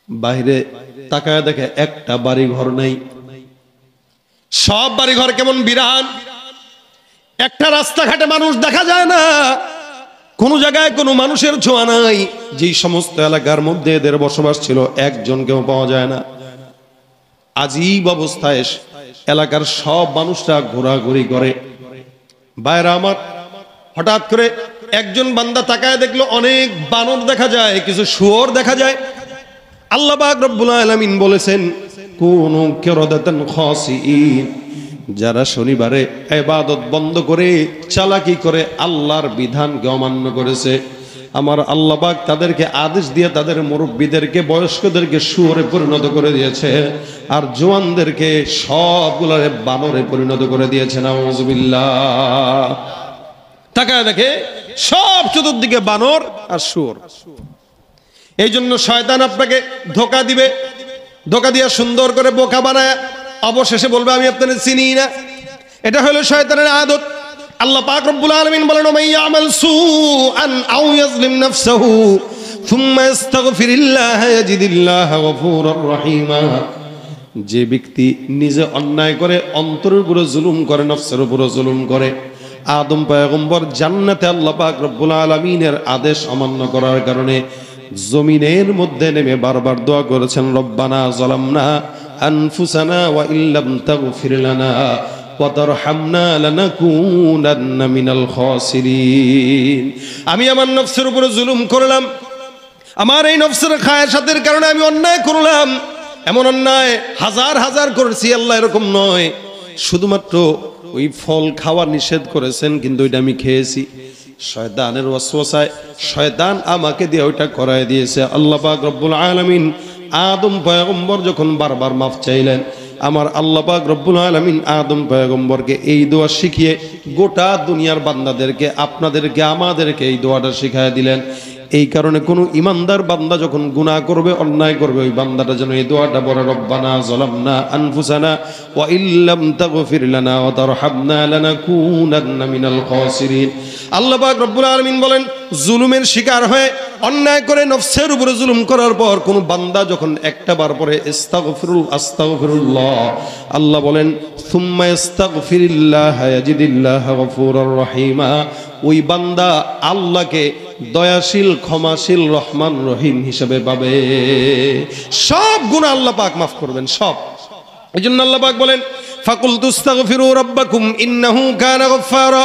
বাইরে তাকায় দেখে একটা বাড়ি ঘর নাই, সব বাড়ি ঘর কেমন বিরান। একটা রাস্তাঘাটে মানুষ দেখা যায় না, কোন জায়গায় কোনো মানুষের ছোঁয়া নাই। যেই সমস্ত এলাকার মধ্যে এদের বসবাস ছিল, একজনকেও পাওয়া যায় না। আজীব অবস্থায় এলাকার সব মানুষরা ঘোরাঘুরি করে। বাইরে আমার হঠাৎ করে একজন বান্দা তাকায় দেখলো অনেক বানর দেখা যায়, কিছু শুয়োর দেখা যায়। আল্লাহ পাক রব্বুল আলামিন বলেছেন, কুনু কিরাদাতান খাসিইন, যারা শনিবারে ইবাদত বন্ধ করে চালাকি করে আল্লাহর বিধানকে অমান্য করেছে, আমার আল্লাহ পাক তাদেরকে আদেশ দিয়ে তাদের মুরব্বীদেরকে, বয়স্কদেরকে শুয়োরে পরিণত করে দিয়েছে, আর জওয়ানদেরকে সবগুলোরে বানরে পরিণত করে দিয়েছে। নাউযুবিল্লাহ। তাকায় দেখে সব চতুর্দিকে বানর আর শুয়োর। এই জন্য শয়তান আপনাকে ধোঁকা দিবে, ধোঁকা দিয়ে সুন্দর করে বোকা বানায় অবশেষে বলবে আমি আপনাদের চিনি না। এটা হলো শয়তানের আদত। আল্লাহ পাক রব্বুল আলামিন বলেন, ওমাইয়া আমাল সুআন আও ইয়াজলিম নাফসাহু সুম্মা ইস্তাগফিরিল্লাহ ইয়াজিদিল্লাহ গফুরুর রহিমা। যে ব্যক্তি নিজে অন্যায় করে, অন্তরের উপরে জুলুম করে, নফসের উপরে জুলুম করে, আদম পয়গম্বর জান্নাতে আল্লাহ পাক রব্বুল আলামিনের আদেশ অমান্য করার কারণে জমিনের মধ্যে নেমে বারবার দোয়া করেছেন, রব্বানা যালামনা আনফুসানা ওয়া ইল্লাম তাগফির লানা ওয়া তারহামনা লানাকুনান্না মিনাল খাসিরিন। আমি আমার নফসের উপরে জুলুম করলাম, আমার এই নফসের খায়াসাতের কারণে আমি অন্যায় করলাম। এমন অন্যায় হাজার হাজার করেছি আল্লাহ, এরকম নয়, শুধুমাত্র ওই ফল খাওয়া নিষেধ করেছেন কিন্তু ওইটা আমি খেয়েছি। শয়তানের ওয়াসওয়াসায় শয়তান আমাকে দিয়ে ওইটা করায় দিয়েছে। আল্লাহ পাক রব্বুল আলামিন আদম পয়গম্বর যখন বারবার মাফ চাইলেন, আমার আল্লাহ পাক রব্বুল আলামিন আদম পয়গম্বরকে এই দোয়া শিখিয়ে গোটা দুনিয়ার বান্দাদেরকে, আপনাদেরকে, আমাদেরকে এই দোয়াটা শিখায় দিলেন। এই কারণে কোনো ইমানদার বান্দা যখন গুনাহ করবে, অন্যায় করবে, ওই বান্দাটা যেন এই দোয়াটা বলে, রব্বানা যালামনা আনফুসানা ওয়া ইল্লাম তাগফির লানা ওয়া তারহামনা লানাকুনান্না মিনাল খাসিরিন। আল্লাহ পাক রব্বুল আলামিন বলেন, জুলুমের শিকার হয়ে, অন্যায় করে, নফসের উপরে জুলুম করার পর কোনো বান্দা যখন একটা বার পরে আস্তাগফিরুল্লাহ, আল্লাহ বলেন সুম্মা ইস্তাগফিরিল্লাহ ইয়াজিদিল্লাহ গফুরুর রহিমা, ওই বান্দা আল্লাহকে দয়াশীল, ক্ষমাশীল, রহমান, রহিম হিসেবে পাবে। সব গুনাহ আল্লাহ পাক মাফ করবেন, সব। এই জন্য আল্লাহ পাক বলেন, ফাকুলতু আস্তাগফিরু রাব্বাকুম ইন্নাহু কানা গফফারা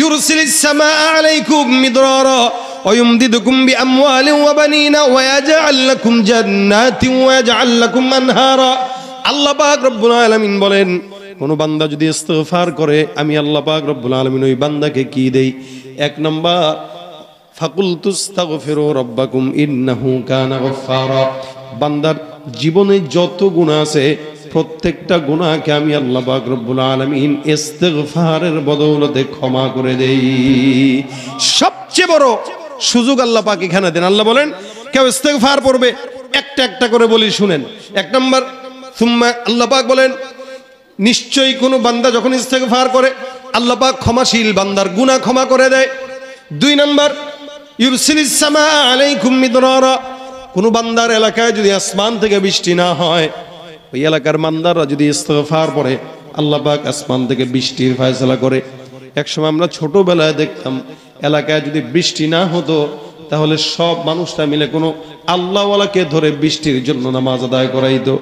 ইউরসিলিস সামাআ আলাইকুম মিদরারা ওয়া ইউমদিদুকুম বিআমওয়ালিন ওয়া বানিনা ওয়া ইয়াজআল লাকুম জান্নাতিন ওয়া ইয়াজআল লাকুম আনহারা। আল্লাহ পাক রব্বুল আলামিন বলেন, কোন বান্দা যদি ইস্তিগফার করে, আমি আল্লাহ পাক রব্বুল আলামিন ওই বান্দাকে কি দেই? এক নাম্বার, ফাকুলতু আস্তাগফিরু রাব্বাকুম ইন্নাহু কানা গফফারা। বান্দার জীবনে যত গুনাহ আছে, প্রত্যেকটা গুনাহকে আমি আল্লাহ পাক রব্বুল আলামিন ইস্তিগফারের বদৌলতে ক্ষমা করে দেই। সবচেয়ে বড় সুযোগ আল্লাহ পাক এখানে দেন। আল্লাহ বলেন, কেউ ইস্তিগফার পড়বে, একটা একটা করে বলি শুনেন। এক নম্বর, সুম্মা আল্লাহ পাক বলেন, নিশ্চয়ই কোনো বান্দা যখন ইস্তিগফার করে, আল্লাহ পাক ক্ষমাশীল, বান্দার গুনাহ ক্ষমা করে দেয়। দুই নম্বর, ইউরসিলিস সামাআ আলাইকুম মিদরারা, কোনো বান্দার এলাকায় যদি আসমান থেকে বৃষ্টি না হয়, ওই এলাকার বান্দারা যদি ইস্তিগফার পড়ে, আল্লাহ পাক আসমান থেকে বৃষ্টির ফয়সালা করে। একসময় আমরা ছোটবেলায় দেখতাম, এলাকায় যদি বৃষ্টি না হতো, তাহলে সব মানুষরা মিলে কোনো আল্লাহওয়ালাকে ধরে বৃষ্টির জন্য নামাজ আদায় করাইতো,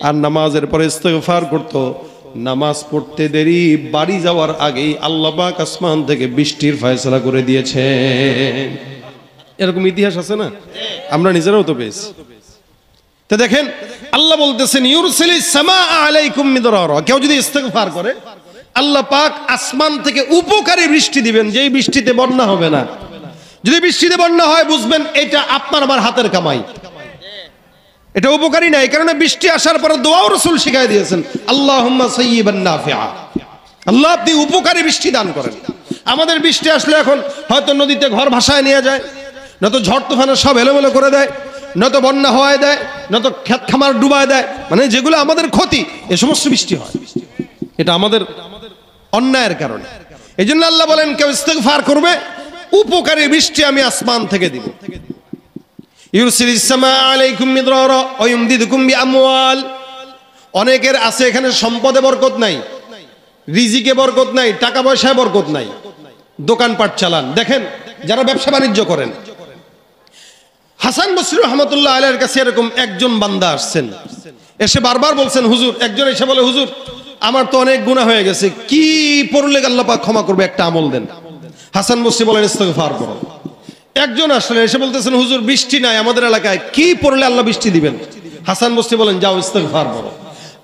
আর নামাজের পরে ইস্তিগফার করতো। নামাজ পড়তে দেরি, বাড়ি যাওয়ার আগেই আল্লাহ পাক আসমান থেকে বৃষ্টির ফয়সালা করে দিয়েছেন। এরকম ইতিহাস আছে না, আমরা নিজেরাও তো পেয়েছি। তো দেখেন, আল্লাহ বলতেছেন, ইউরসিলিস সামাআ আলাইকুম মিদরারা, কেউ যদি ইস্তিগফার করে, আল্লাহ পাক আসমান থেকে উপকারী বৃষ্টি দিবেন, যেই বৃষ্টিতে বন্যা হবে না। যদি বৃষ্টিতে বন্যা হয়, বুঝবেন এটা আপনার আমার হাতের কামাই, এটা উপকারী না। এই কারণে বৃষ্টি আসার পরে দোয়াও রাসূল শিখাই দিয়েছেন, আল্লাহুম্মা সাইয়্যিবান নাফিআ, আল্লাহ আপনি উপকারী বৃষ্টি দান করেন। আমাদের বৃষ্টি আসলে এখন হয়তো নদীতে ঘর ভাসায় নিয়ে যায়, নয়তো ঝড় তুফানে সব এলোমেলো করে দেয়, নয়তো বন্যা হওয়ায় দেয়, নয়তো ক্ষেত খামার ডুবায় দেয়, মানে যেগুলো আমাদের ক্ষতি, এ সমস্ত বৃষ্টি হয়। এটা আমাদের অন্যায়ের কারণে। এই জন্য আল্লাহ বলেন, কেউ ইস্তিগফার করবে, উপকারী বৃষ্টি আমি আসমান থেকে দিব। ইউরসিলিস সামা আলাইকুম মিদরারা ওয়া ইউমদিদুকুম বিআমওয়াল। অনেকের আছে এখানে সম্পদে বরকত নাই, রিজিকে বরকত নাই, টাকা পয়সায় বরকত নাই, দোকানপাট চালান। দেখেন যারা ব্যবসা বাণিজ্য করেন, হাসান বসরি রহমতুল্লাহ আলাইহির কাছে এরকম একজন বান্দা আসছেন, এসে বারবার বলছেন হুজুর, একজন এসে বলে হুজুর আমার তো অনেক গুনাহ হয়ে গেছে, কি পড়লে আল্লাহ পাক ক্ষমা করবে, একটা আমল দেন। হাসান বসরি বলেন ইস্তিগফার করো। একজন আসলে এসে বলতেছেন হুজুর বৃষ্টি নাই আমাদের এলাকায়, কি পড়লে আল্লাহ বৃষ্টি দিবেন? হাসান বসরি বলেন যাও ইস্তিগফার করো।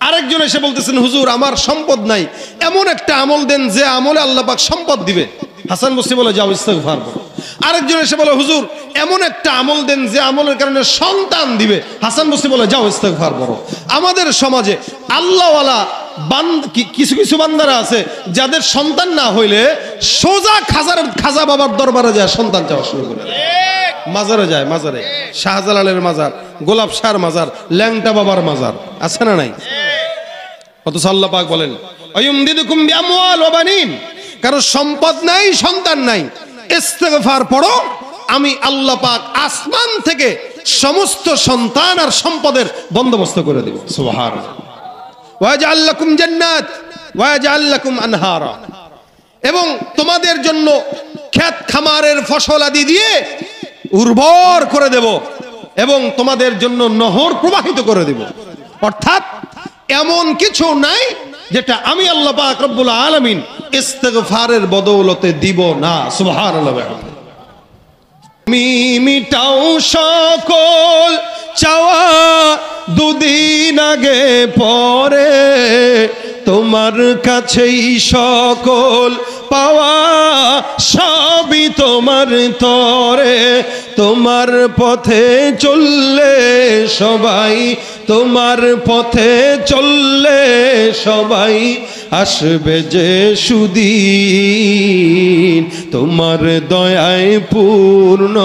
আরেকজন এসে বলতেছেন হুজুর আমার সম্পদ নাই, এমন একটা আমল দেন যে আমলে আল্লাহ পাক সম্পদ দিবে। হাসান বসরি বলে যাও ইস্তিগফার করো। আরেকজন এসে বলে হুজুর এমন একটা আমল দেন যে আমলের কারণে সন্তান দিবে। হাসান বসরি বলে যাও ইস্তিগফার করো। আমাদের সমাজে আল্লাহওয়ালা কিছু কিছু বান্দারা আছে যাদের সন্তান না হইলে সোজা খাজা বাবার দরবারে যায় সন্তান চাওয়া শুরু করে, মাজারে যায়, মাজারে শাহজালালের মাজার, গোলাপ শাহর মাজার, ল্যাংটা বাবার মাজার আছে না নাই? অথচ আল্লাহ পাক বলেন আয়ুমদিদুকুম বিআমওয়াল ওয়া বানিন, কারো সম্পদ নাই, সন্তান নাই, ইস্তিগফার পড়ো, আমি আল্লাহ পাক আসমান থেকে সমস্ত সন্তান আর সম্পদের বন্দোবস্ত করে দেব। সুবহানাল্লাহ। ওয়াজআল লাকুম জান্নাত ওয়াজআল লাকুম আনহারা, এবং তোমাদের জন্য ক্ষেত খামারের ফসল আদি দিয়ে উর্বর করে দেব এবং তোমাদের জন্য নহর প্রবাহিত করে দেব। অর্থাৎ এমন কিছু নাই যেটা আমি আল্লাহ পাক রব্বুল আলামিন ইস্তিগফারের বদৌলতে দিব না। সুবহানাল্লাহ। মিটাও সকল চাওয়া দুদিন আগে পরে, তোমার কাছেই সকল পাওয়া সবই তোমার তরে। তোমার পথে চললে সবাই, তোমার পথে চললে সবাই আসবে যে সুদিন। তোমার দয়ায় পূর্ণ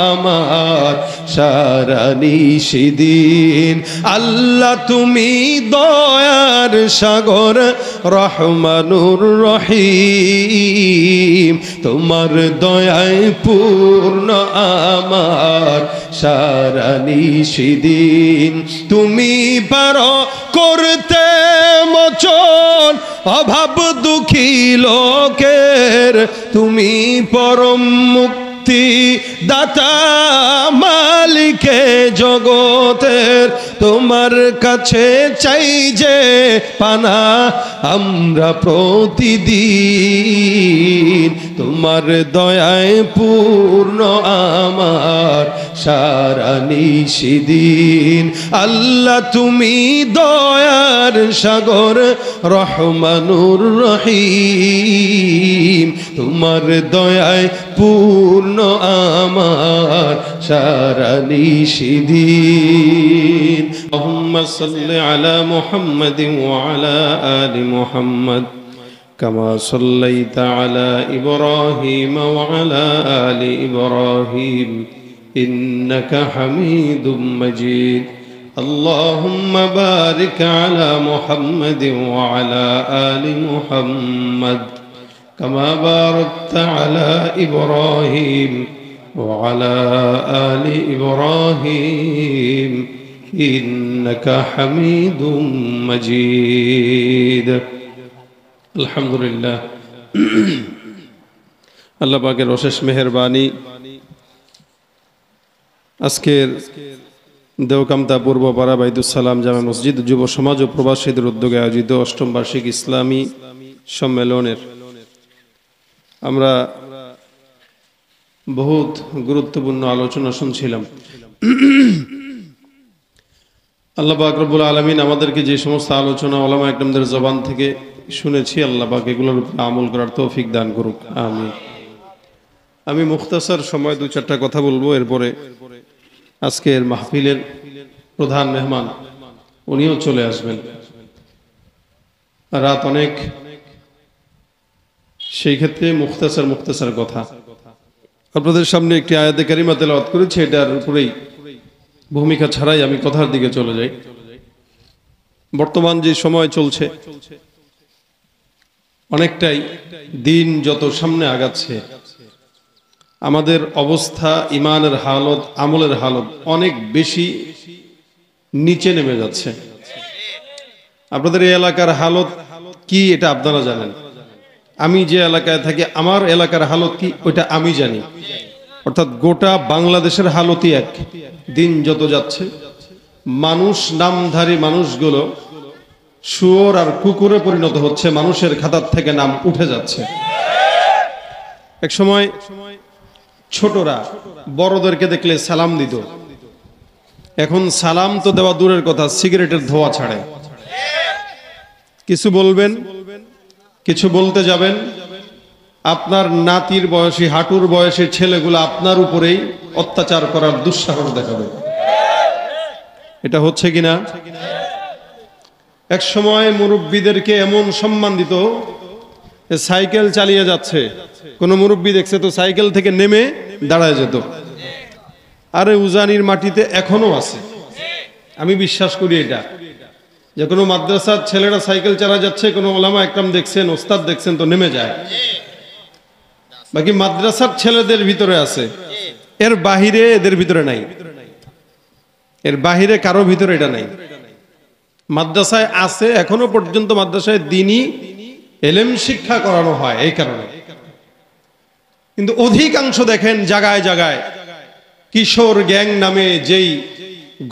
আমার সারা নিশিদিন। আল্লাহ তুমি দয়ার সাগর রহমানুর রহিম, তোমার দয়ায় পূর্ণ আমার সারা নিশিদিন। তুমি পারো করতে মোচন অভাব দুঃখী লোকের, তুমি পরম মুক্তি দাতা মালিকে জগতের। তোমার কাছে চাই যে পানা আমরা প্রতিদিন। তোমার দয়ায় পূর্ণ আমার সারা নিশিদিন। আল্লাহ তুমি দয়ার সাগর রহমানুর রহিম, তোমার দয়ায় পূর্ণ আমার সারা নিশিদিন। আল্লাহুম্মা সাল্লি আলা মুহাম্মাদিন ওয়া আলা আলি মুহাম্মাদ কামা সাল্লাইতা আলা ইব্রাহিম ওয়া আলা আলি ইব্রাহিম ইন্নাকা হামিদুম মাজিদ। আল্লাহুম্মা বারিক আলা মুহাম্মাদিন ওয়া আলা আলি মুহাম্মাদ কামা বারাকতা আলা ইব্রাহিম ওয়া আলা আলি ইব্রাহিম ইন্নাকা হামিদুম মাজিদ। আলহামদুলিল্লাহ, আল্লাহ পাকের অশেষ মেহেরবানি। আজকের দেওকামতা পূর্বপাড়া বাইতুসালাম জামে মসজিদ যুব সমাজ ও প্রবাসীদের উদ্যোগে আয়োজিত অষ্টম বার্ষিক ইসলামী সম্মেলনের আমরা বহুত গুরুত্বপূর্ণ আলোচনা শুনছিলাম। আল্লাহ পাক রব্বুল আলামিন আমাদেরকে যে সমস্ত আলোচনা ওলামা একরামদের জবান থেকে শুনেছি, আল্লাহ পাক এগুলোর উপর আমল করার তৌফিক দান করুক, আমিন। আমি মুখতাসার সময় দু চারটা কথা বলবো, এরপরে আজকের মাহফিলের প্রধান মেহমান উনিও চলে আসবেন। রাত অনেক, সেই ক্ষেত্রে মুখতাসার কথা আপনাদের সামনে একটি আয়াতে কারিমা তেলাওয়াত করেছি, এটার উপরেই ভূমিকা ছাড়াই আমি কথার দিকে চলে যাই। বর্তমান যে সময় চলছে, অনেকটাই দিন যত সামনে আগাচ্ছে আমাদের অবস্থা, ইমানের হালত, আমলের হালত অনেক বেশি নিচে নেমে যাচ্ছে। আপনাদের এই এলাকার হালত কি এটা আপনারা জানেন, আমি যে এলাকায় থাকি আমার এলাকার হালত কি ওইটা আমি জানি। অর্থাৎ গোটা বাংলাদেশের হালতই এক। দিন যত যাচ্ছে মানুষ, নামধারী মানুষগুলো শুয়োর আর কুকুরে পরিণত হচ্ছে, মানুষের খাতার থেকে নাম উঠে যাচ্ছে। এক সময় ছোটরা বড়দেরকে দেখলে সালাম দিত, এখন সালাম তো দেওয়া দূরের কথা, সিগারেটের ধোঁয়া ছাড়ে। কিছু বলবেন, কিছু বলতে যাবেন, আপনার নাতির বয়সী, হাঁটুর বয়সী ছেলেগুলো আপনার উপরেই অত্যাচার করার দুঃসাহস দেখাবে। এটা হচ্ছে কিনা? এক সময় মুরব্বীদেরকে এমন সম্মান দিত, সাইকেল চালিয়ে যাচ্ছে, কোন মুরব্বী দেখছে তো সাইকেল থেকে নেমে দাঁড়ায় যেত। আরে উজানির মাটিতে এখনো আছে, আমি বিশ্বাস করি এটা, যে কোনো মাদ্রাসার ছেলেরা সাইকেল চালা যাচ্ছে, কোনো ওলামা একরাম দেখছেন, ওস্তাদ দেখছেন তো নেমে যায়। বাকি মাদ্রাসার ছেলেদের ভিতরে আছে, এর বাহিরে এদের ভিতরে নাই, এর বাহিরে কারো ভিতরে এটা নাই। মাদ্রাসায় আছে, এখনো পর্যন্ত মাদ্রাসায় দ্বীনি এলেম শিক্ষা করানো হয় এই কারণে। কিন্তু অধিকাংশ দেখেন জায়গায় জায়গায় কিশোর গ্যাং নামে যেই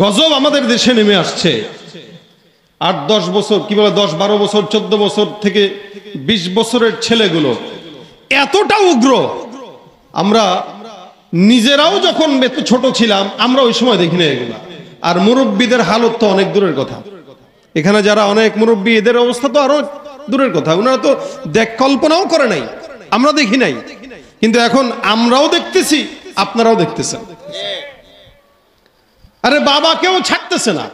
গজব আমাদের দেশে নেমে আসছে, 8-10 বছর, কি বলে 10-12 বছর, 14 বছর থেকে 20 বছরের ছেলেগুলো এতটা উগ্র, আমরা নিজেরাও যখন ছোট ছিলাম আমরা ওই সময় দেখি না এগুলা। আর মুরব্বীদের হালত তো অনেক দূরের কথা, এখানে যারা অনেক মুরব্বী এদের অবস্থা তো আরো দূরের কথা, ওনারা তো কল্পনাও করে নাই, আমরা দেখি নাই, কিন্তু এখন আমরাও দেখতেছি, আপনারাও দেখতেছেন। আরে বাবাকেও ছাড়তেছে না,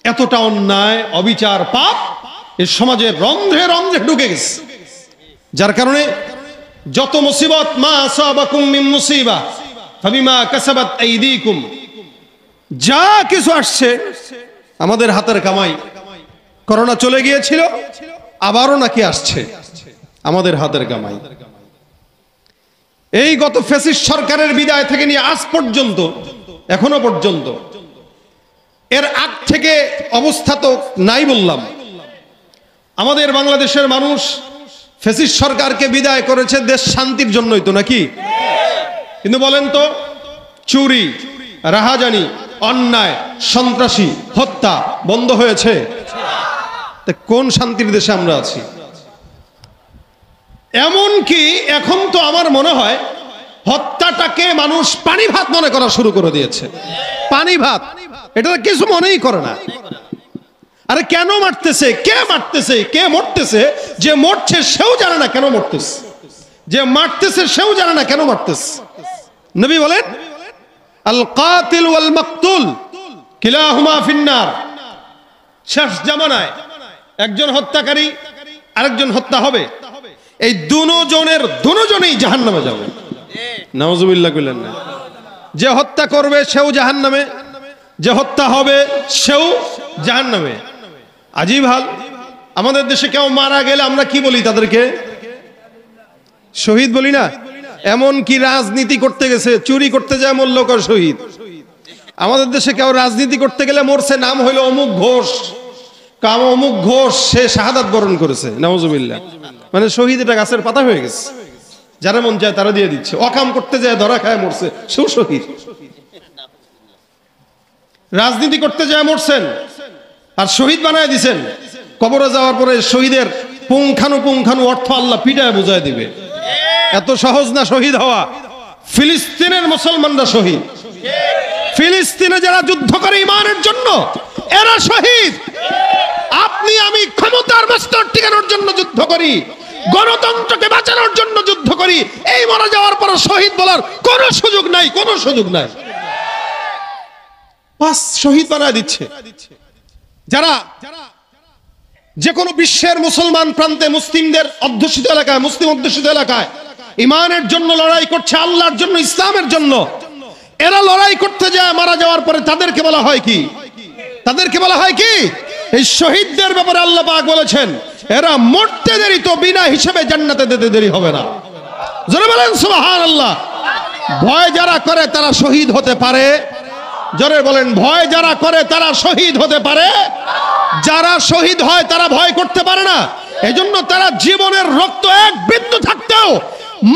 এতটা অন্যায়, অবিচার, পাপ এই সমাজের রন্ধ্রে রন্ধ্রে ঢুকে গেছে। যার কারণে যত মুসিবত, মা আসাবাকুম মিন মুসিবা ফাবিমা কাসাবাত আইদিকুম, যা কিছু আসছে আমাদের হাতের কামাই। করোনা চলে গিয়েছিল, আবারও নাকি আসছে, আমাদের হাতের কামাই। এই গত ফ্যাসিস্ট সরকারের বিদায় থেকে নিয়ে আজ পর্যন্ত, এখনো পর্যন্ত, এর আগ থেকে অবস্থা তো নাই বললাম। আমাদের বাংলাদেশের মানুষ ফ্যাসিস্ট সরকারকে বিদায় করেছে দেশ শান্তির জন্যই তো নাকি? কিন্তু বলেন তো, চুরি, রাহাজানি, অন্যায়, সন্ত্রাসী, হত্যা বন্ধ হয়েছে? কোন শান্তির দেশে আমরা আছি? এমন কি এখন তো আমার মনে হয় হত্যাটাকে মানুষ পানি ভাত মনে করা শুরু করে দিয়েছে। পানি ভাত, এটা কিছু মনেই করে না। আরে কেন মারতেছে, কে মারতেছে, কে মরতেছে? যে মরছে সেও জানে না কেন মরতেছে, যে মারতেছে সেও জানে না কেন মারতেছে। নবী বলেন, আল কাতিল ওয়াল মাকতুল কিলাহুমা ফিন্নার। শেষ জামানায় একজন হত্যাকারী, আরেকজন হত্যা হবে, এই দুজনেই জাহান্নামে যাবে। নাউজুবিল্লাহ কইলেন না? যে হত্যা করবে সেও জাহান্নামে, যে হত্যা হবে সেও জাহান্নামে। আজীব হাল। আমাদের দেশে কেউ মারা গেলে আমরা কি বলি? তাদেরকে শহীদ বলি না? এমন কি রাজনীতি করতে গেছে, চুরি করতে যায় মরল কর শহীদ। আমাদের দেশে কেউ রাজনীতি করতে গেলে মরছে, নাম হইল অমুক ঘোষ, কাম অমুক ঘোষ, সে শাহাদাত বরণ করেছে। নাউজুবিল্লাহ। মানে শহীদ এটা গাছের পাতা হয়ে গেছে, যারা মন চায় তারা দিয়ে দিচ্ছে। অকাম করতে যায় ধরা খায় মরছে, সেও শহীদ। রাজনীতি করতে যায় মরছেন আর শহীদ বানায় দিছেন। কবরে যাওয়ার পরে শহীদের পুঙ্খানু অর্থ আল্লাহ পিটায় বুঝায় দিবে। এত সহজ না শহীদ হওয়া। ফিলিস্তিনের মুসলমানরা শহীদ, ফিলিস্তিনে যারা যুদ্ধ করে ইমানের জন্য এরা শহীদ। আপনি আমি ক্ষমতার মস্তর টিকানোর জন্য যুদ্ধ করি, গণতন্ত্রকে বাঁচানোর জন্য যুদ্ধ করি, এই মারা যাওয়ার পর শহীদ বলার কোন সুযোগ নাই, কোন সুযোগ নাই। বাস শহীদ বানায় দিচ্ছে। যারা যে কোনো বিশ্বের মুসলমান প্রান্তে, মুসলিমদের অধ্যুষিত এলাকায়, মুসলিম অধ্যুষিত এলাকায় ইমানের জন্য লড়াই করছে, আল্লাহর জন্য, ইসলামের জন্য, এরা লড়াই করতে যায় মারা যাওয়ার পরে তাদেরকে বলা হয় কি? তাদেরকে বলা হয় কি? এই শহীদদের ব্যাপারে আল্লাহ পাক বলেছেন, এরা মরতে দেরি তো বিনা হিসেবে জান্নাতে যেতে দেরি হবে না। জোরে বলেন সুবহানাল্লাহ। ভয় যারা করে তারা শহীদ হতে পারে। জোরে বলেন, ভয় যারা করে তারা শহীদ হতে পারে। যারা শহীদ হয় তারা ভয় করতে পারে না। এজন্য তারা জীবনের রক্ত এক বিন্দু থাকতেও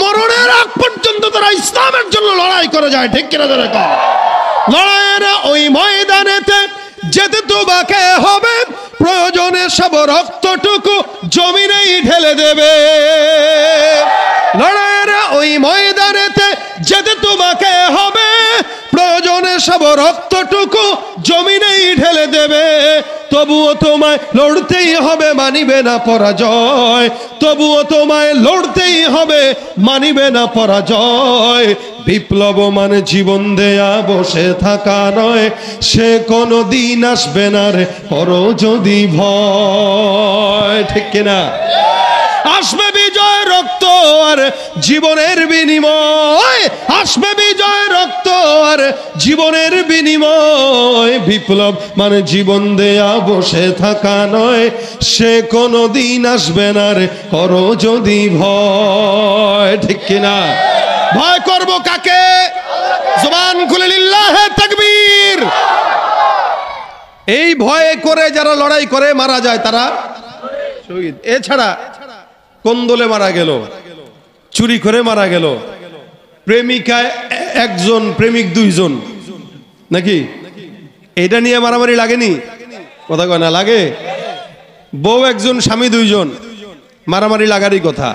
মরণের আগ পর্যন্ত তারা ইসলামের জন্য লড়াই করে যায়। ঠিক কিনা জোরে কর। লড়াইয়ের ওই ময়দানেতে যেতে তোমাকে হবে, প্রয়োজনে সব রক্তটুকু জমিনেই ঢেলে দেবে। লড়াইয়ের ওই ময়দানেতে যেতে তোমাকে হবে, প্রয়োজনে সব রক্তটুকু জমিনেই ঢেলে দেবে। তবুও তোমায় লড়তেই হবে, মানিবে না পরাজয়। তবুও তোমায় লড়তেই হবে, মানিবে না পরাজয়। বিপ্লব মানে জীবন দেয়া বসে থাকা নয়, সে কোনো দিন আসবে না রে করো যদি ভয়। ঠিক কিনা? আসবে বিজয় রক্ত আর জীবনের বিনিময়, আসবে বিজয় রক্ত আর জীবনের বিনিময়। বিপ্লব মানে জীবন দেয়া বসে থাকা নয়, সে কোনো দিন আসবে না রে করো যদি ভয়। ঠিক কিনা? ভয় করব কাকে? জবান খুলে লিল্লাহে তাকবীর। এই ভয়ে করে যারা লড়াই করে মারা যায় তারা শহীদ। এছাড়া কোন্দলে মারা গেল, চুরি করে মারা গেল, প্রেমিকায় একজন প্রেমিক দুইজন, নাকি এটা নিয়ে মারামারি লাগেনি? কথা কয় না? লাগে। বউ একজন স্বামী দুইজন, মারামারি লাগারই কথা।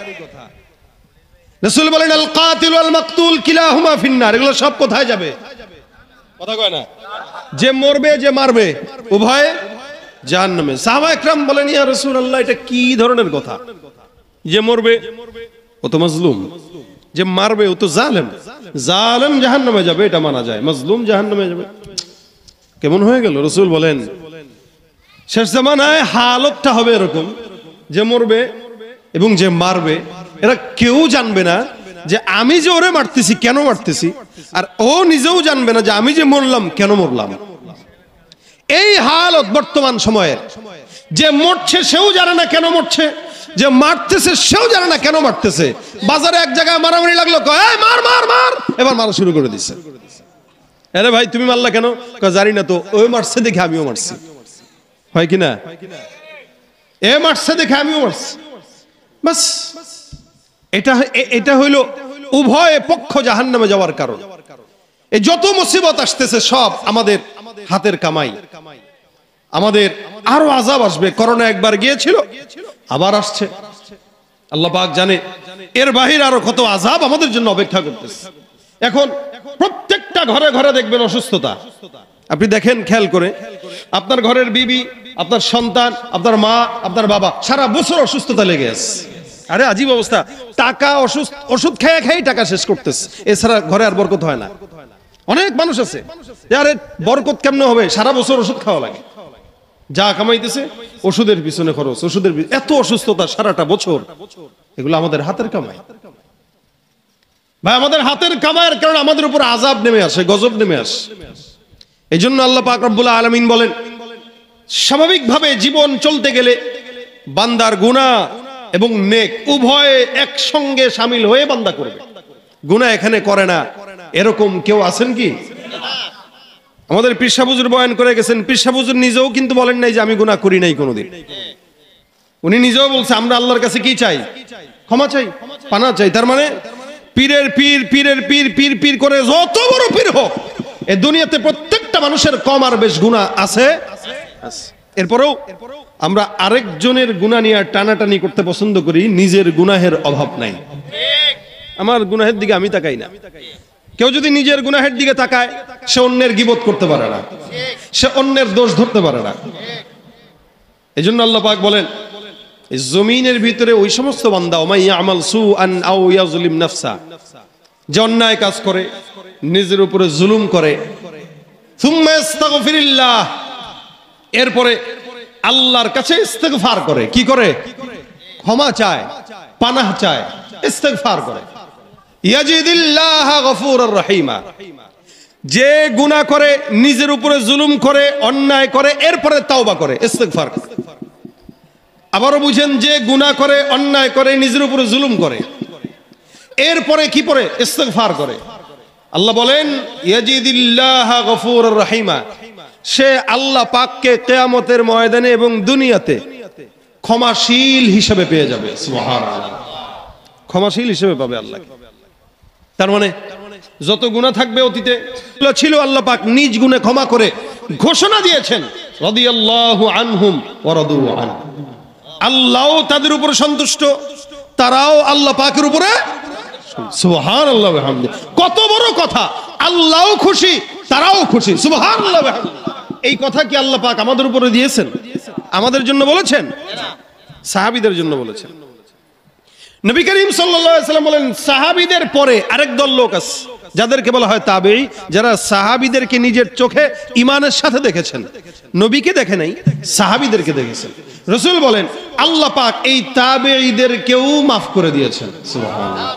রাসূল বলেন আল কাতিল ওয়াল মাকতুল কিলাহুমা ফিন্নার। এগুলো সব কোথায় যাবে? কথা কয় না? যে মরবে যে মারবে উভয়ে জাহান্নামে। সাহাবা একরাম বলেন ইয়া রাসূলুল্লাহ, এটা কি ধরনের কথা? যে মরবে ও তো মাজলুম, যে মারবে ও তো জালেম। জালেম জাহান্নামে যাবে এটা মানা যায়, মাজলুম জাহান্নামে যাবে কেমন হয়ে গেল? রাসূল বলেন শেষ জামানায় হালতটা হবে এরকম, যে মরবে এবং যে মারবে এরা কেউ জানবে না যে আমি যে ওরে মারতেছি কেন মারতেছি, আর ও নিজেও জানবে না যে আমি যে মরলাম কেন মরলাম। এই হালত বর্তমান সময়ের। যে মরছে সেও জানে না কেন মরছে, যে মারতেছে সেও জানে না কেন মারতেছে। বাজারে এক জায়গায় মারামারি লাগলো, কয় মার মার মার, এবার মারা শুরু করে দিচ্ছে। আরে ভাই তুমি মারলা কেন? কয় জানি না তো, ওই মারছে দেখে আমিও মারছি। হয় কিনা? এ মারছে দেখে আমিও মারছি। বাস এটা হইল উভয় পক্ষ জাহান্নামে যাওয়ার কারণ। এই যত মুসিবত আসতেছে সব আমাদের হাতের কামাই। আমাদের আরো আযাব আসবে। করোনা একবার গিয়েছিল, আবার আসছে। আল্লাহ পাক জানে এর বাহিরে আরো কত আযাব আমাদের জন্য অপেক্ষা করতেছে। এখন প্রত্যেকটা ঘরে ঘরে দেখবেন অসুস্থতা। আপনি দেখেন খেয়াল করে, আপনার ঘরের বিবি, আপনার সন্তান, আপনার মা, আপনার বাবা সারা বছর অসুস্থতা লেগে আছে। আরে আজীব অবস্থা। টাকা ওষুধ খেয়ে খেয়ে টাকা শেষ করতেছে, এছাড়া ঘরে আর বরকত হয় না। অনেক মানুষ আছে আরে বরকত কেমনে হবে, সারা বছর ওষুধ খাওয়া লাগে। যা কামাইতেছে ওষুধের পিছনে খরচ, ওষুধের এত অসুস্থতা সারাটা বছর। এগুলো আমাদের হাতের কামাই ভাই, আমাদের হাতের কামাইয়ের কারণে আমাদের উপর আযাব নেমে আসে, গজব নেমে আসে। এই জন্য আল্লাহ পাক রব্বুল আলামিন বলেন স্বাভাবিকভাবে জীবন চলতে গেলে বান্দার গুনাহ এবং নেক উভয়ে একসঙ্গে শামিল হয়ে বান্দা করবে। গুনাহ এখানে করে না এরকম কেউ আছেন কি? আমাদের পীর সাহেব হুজুর বয়ান করে গেছেন, পীর সাহেব হুজুর নিজেও কিন্তু বলেন নাই যে আমি গুনাহ করি নাই কোনোদিন। উনি নিজেও বলছে আমরা আল্লাহর কাছে কি চাই? ক্ষমা চাই, পানা চাই। তার মানে পীরের পীর, পীরের পীর, পীর পীর করে যত বড় পীর হোক, এই দুনিয়াতে প্রত্যেকটা মানুষের কম আর বেশ গুনাহ আছে। এরপরেও আমরা আরেকজনের গুনাহ নিয়ে টানাটানি করতে পছন্দ করি, নিজের গুনাহের অভাব নাই। আমার গুনাহের দিকে আমি তাকাই না। কেউ যদি নিজের গুনাহের দিকে তাকায়, সে অন্যের গীবত করতে পারে না, সে অন্যের দোষ ধরতে পারে না। এই জন্য আল্লাহ পাক বলেন এই জমিনের ভিতরে ওই সমস্ত বান্দা ওমাই ইয়ামাল সুআন আও ইয়াজলিম নাফসা, যে অন্যায় কাজ করে, নিজের উপরে জুলুম করে, সুম্মা ইস্তাগফিরিল্লাহ, এরপরে আল্লাহর কাছে ইস্তেগফার করে। কি করে? ক্ষমা চায়, পানাহ চায়, ইস্তেগফার করে। ইয়াজিদিল্লাহ গফুরুর রহিমা। যে গুনাহ করে, নিজের উপরে জুলুম করে, অন্যায় করে, এরপরে তাওবা করে, ইস্তেগফার করে। আবারও বুঝেন, যে গুনাহ করে, অন্যায় করে, নিজের উপরে জুলুম করে, এরপরে কি করে? ইস্তেগফার করে। আল্লাহ বলেন ইয়াজিদিল্লাহ গফুরুর রহিমা, সে আল্লাহ পাককে কিয়ামতের ময়দানে এবং দুনিয়াতে ক্ষমাশীল হিসেবে পেয়ে যাবে। সুবহানাল্লাহ, ক্ষমাশীল হিসেবে পাবে আল্লাহ। তার মানে যত গুনাহ থাকবে অতীতে ছিল, আল্লাহ পাক নিজ গুণে ক্ষমা করে ঘোষণা দিয়েছেন রাদিয়াল্লাহু আনহুম ওয়া রাদু আনহু। আল্লাহও তাদের উপরে সন্তুষ্ট, তারাও আল্লাহ পাকের উপরে। সুবহানাল্লাহ ওয়া বিহামদি। কত বড় কথা, আল্লাহও খুশি তারাও খুশি। সুবহানাল্লাহ ওয়া বিহামদি। এই কথা কি আল্লাহ পাক আমাদের উপরে দিয়েছেন? আমাদের জন্য বলেছেন? সাহাবীদের জন্য বলেছেন। নবী করিম সাল্লাল্লাহু আলাইহি ওয়াসাল্লাম বলেন সাহাবীদের পরে আরেক দল লোক আছে যাদেরকে বলা হয় তাবেঈ, যারা সাহাবীদেরকে নিজের চোখে ঈমানের সাথে দেখেছেন। নবীকে দেখে নাই, সাহাবীদেরকে দেখেছেন। রাসূল বলেন আল্লাহ পাক এই তাবেঈদেরকেও মাফ করে দিয়েছেন। সুবহানাল্লাহ।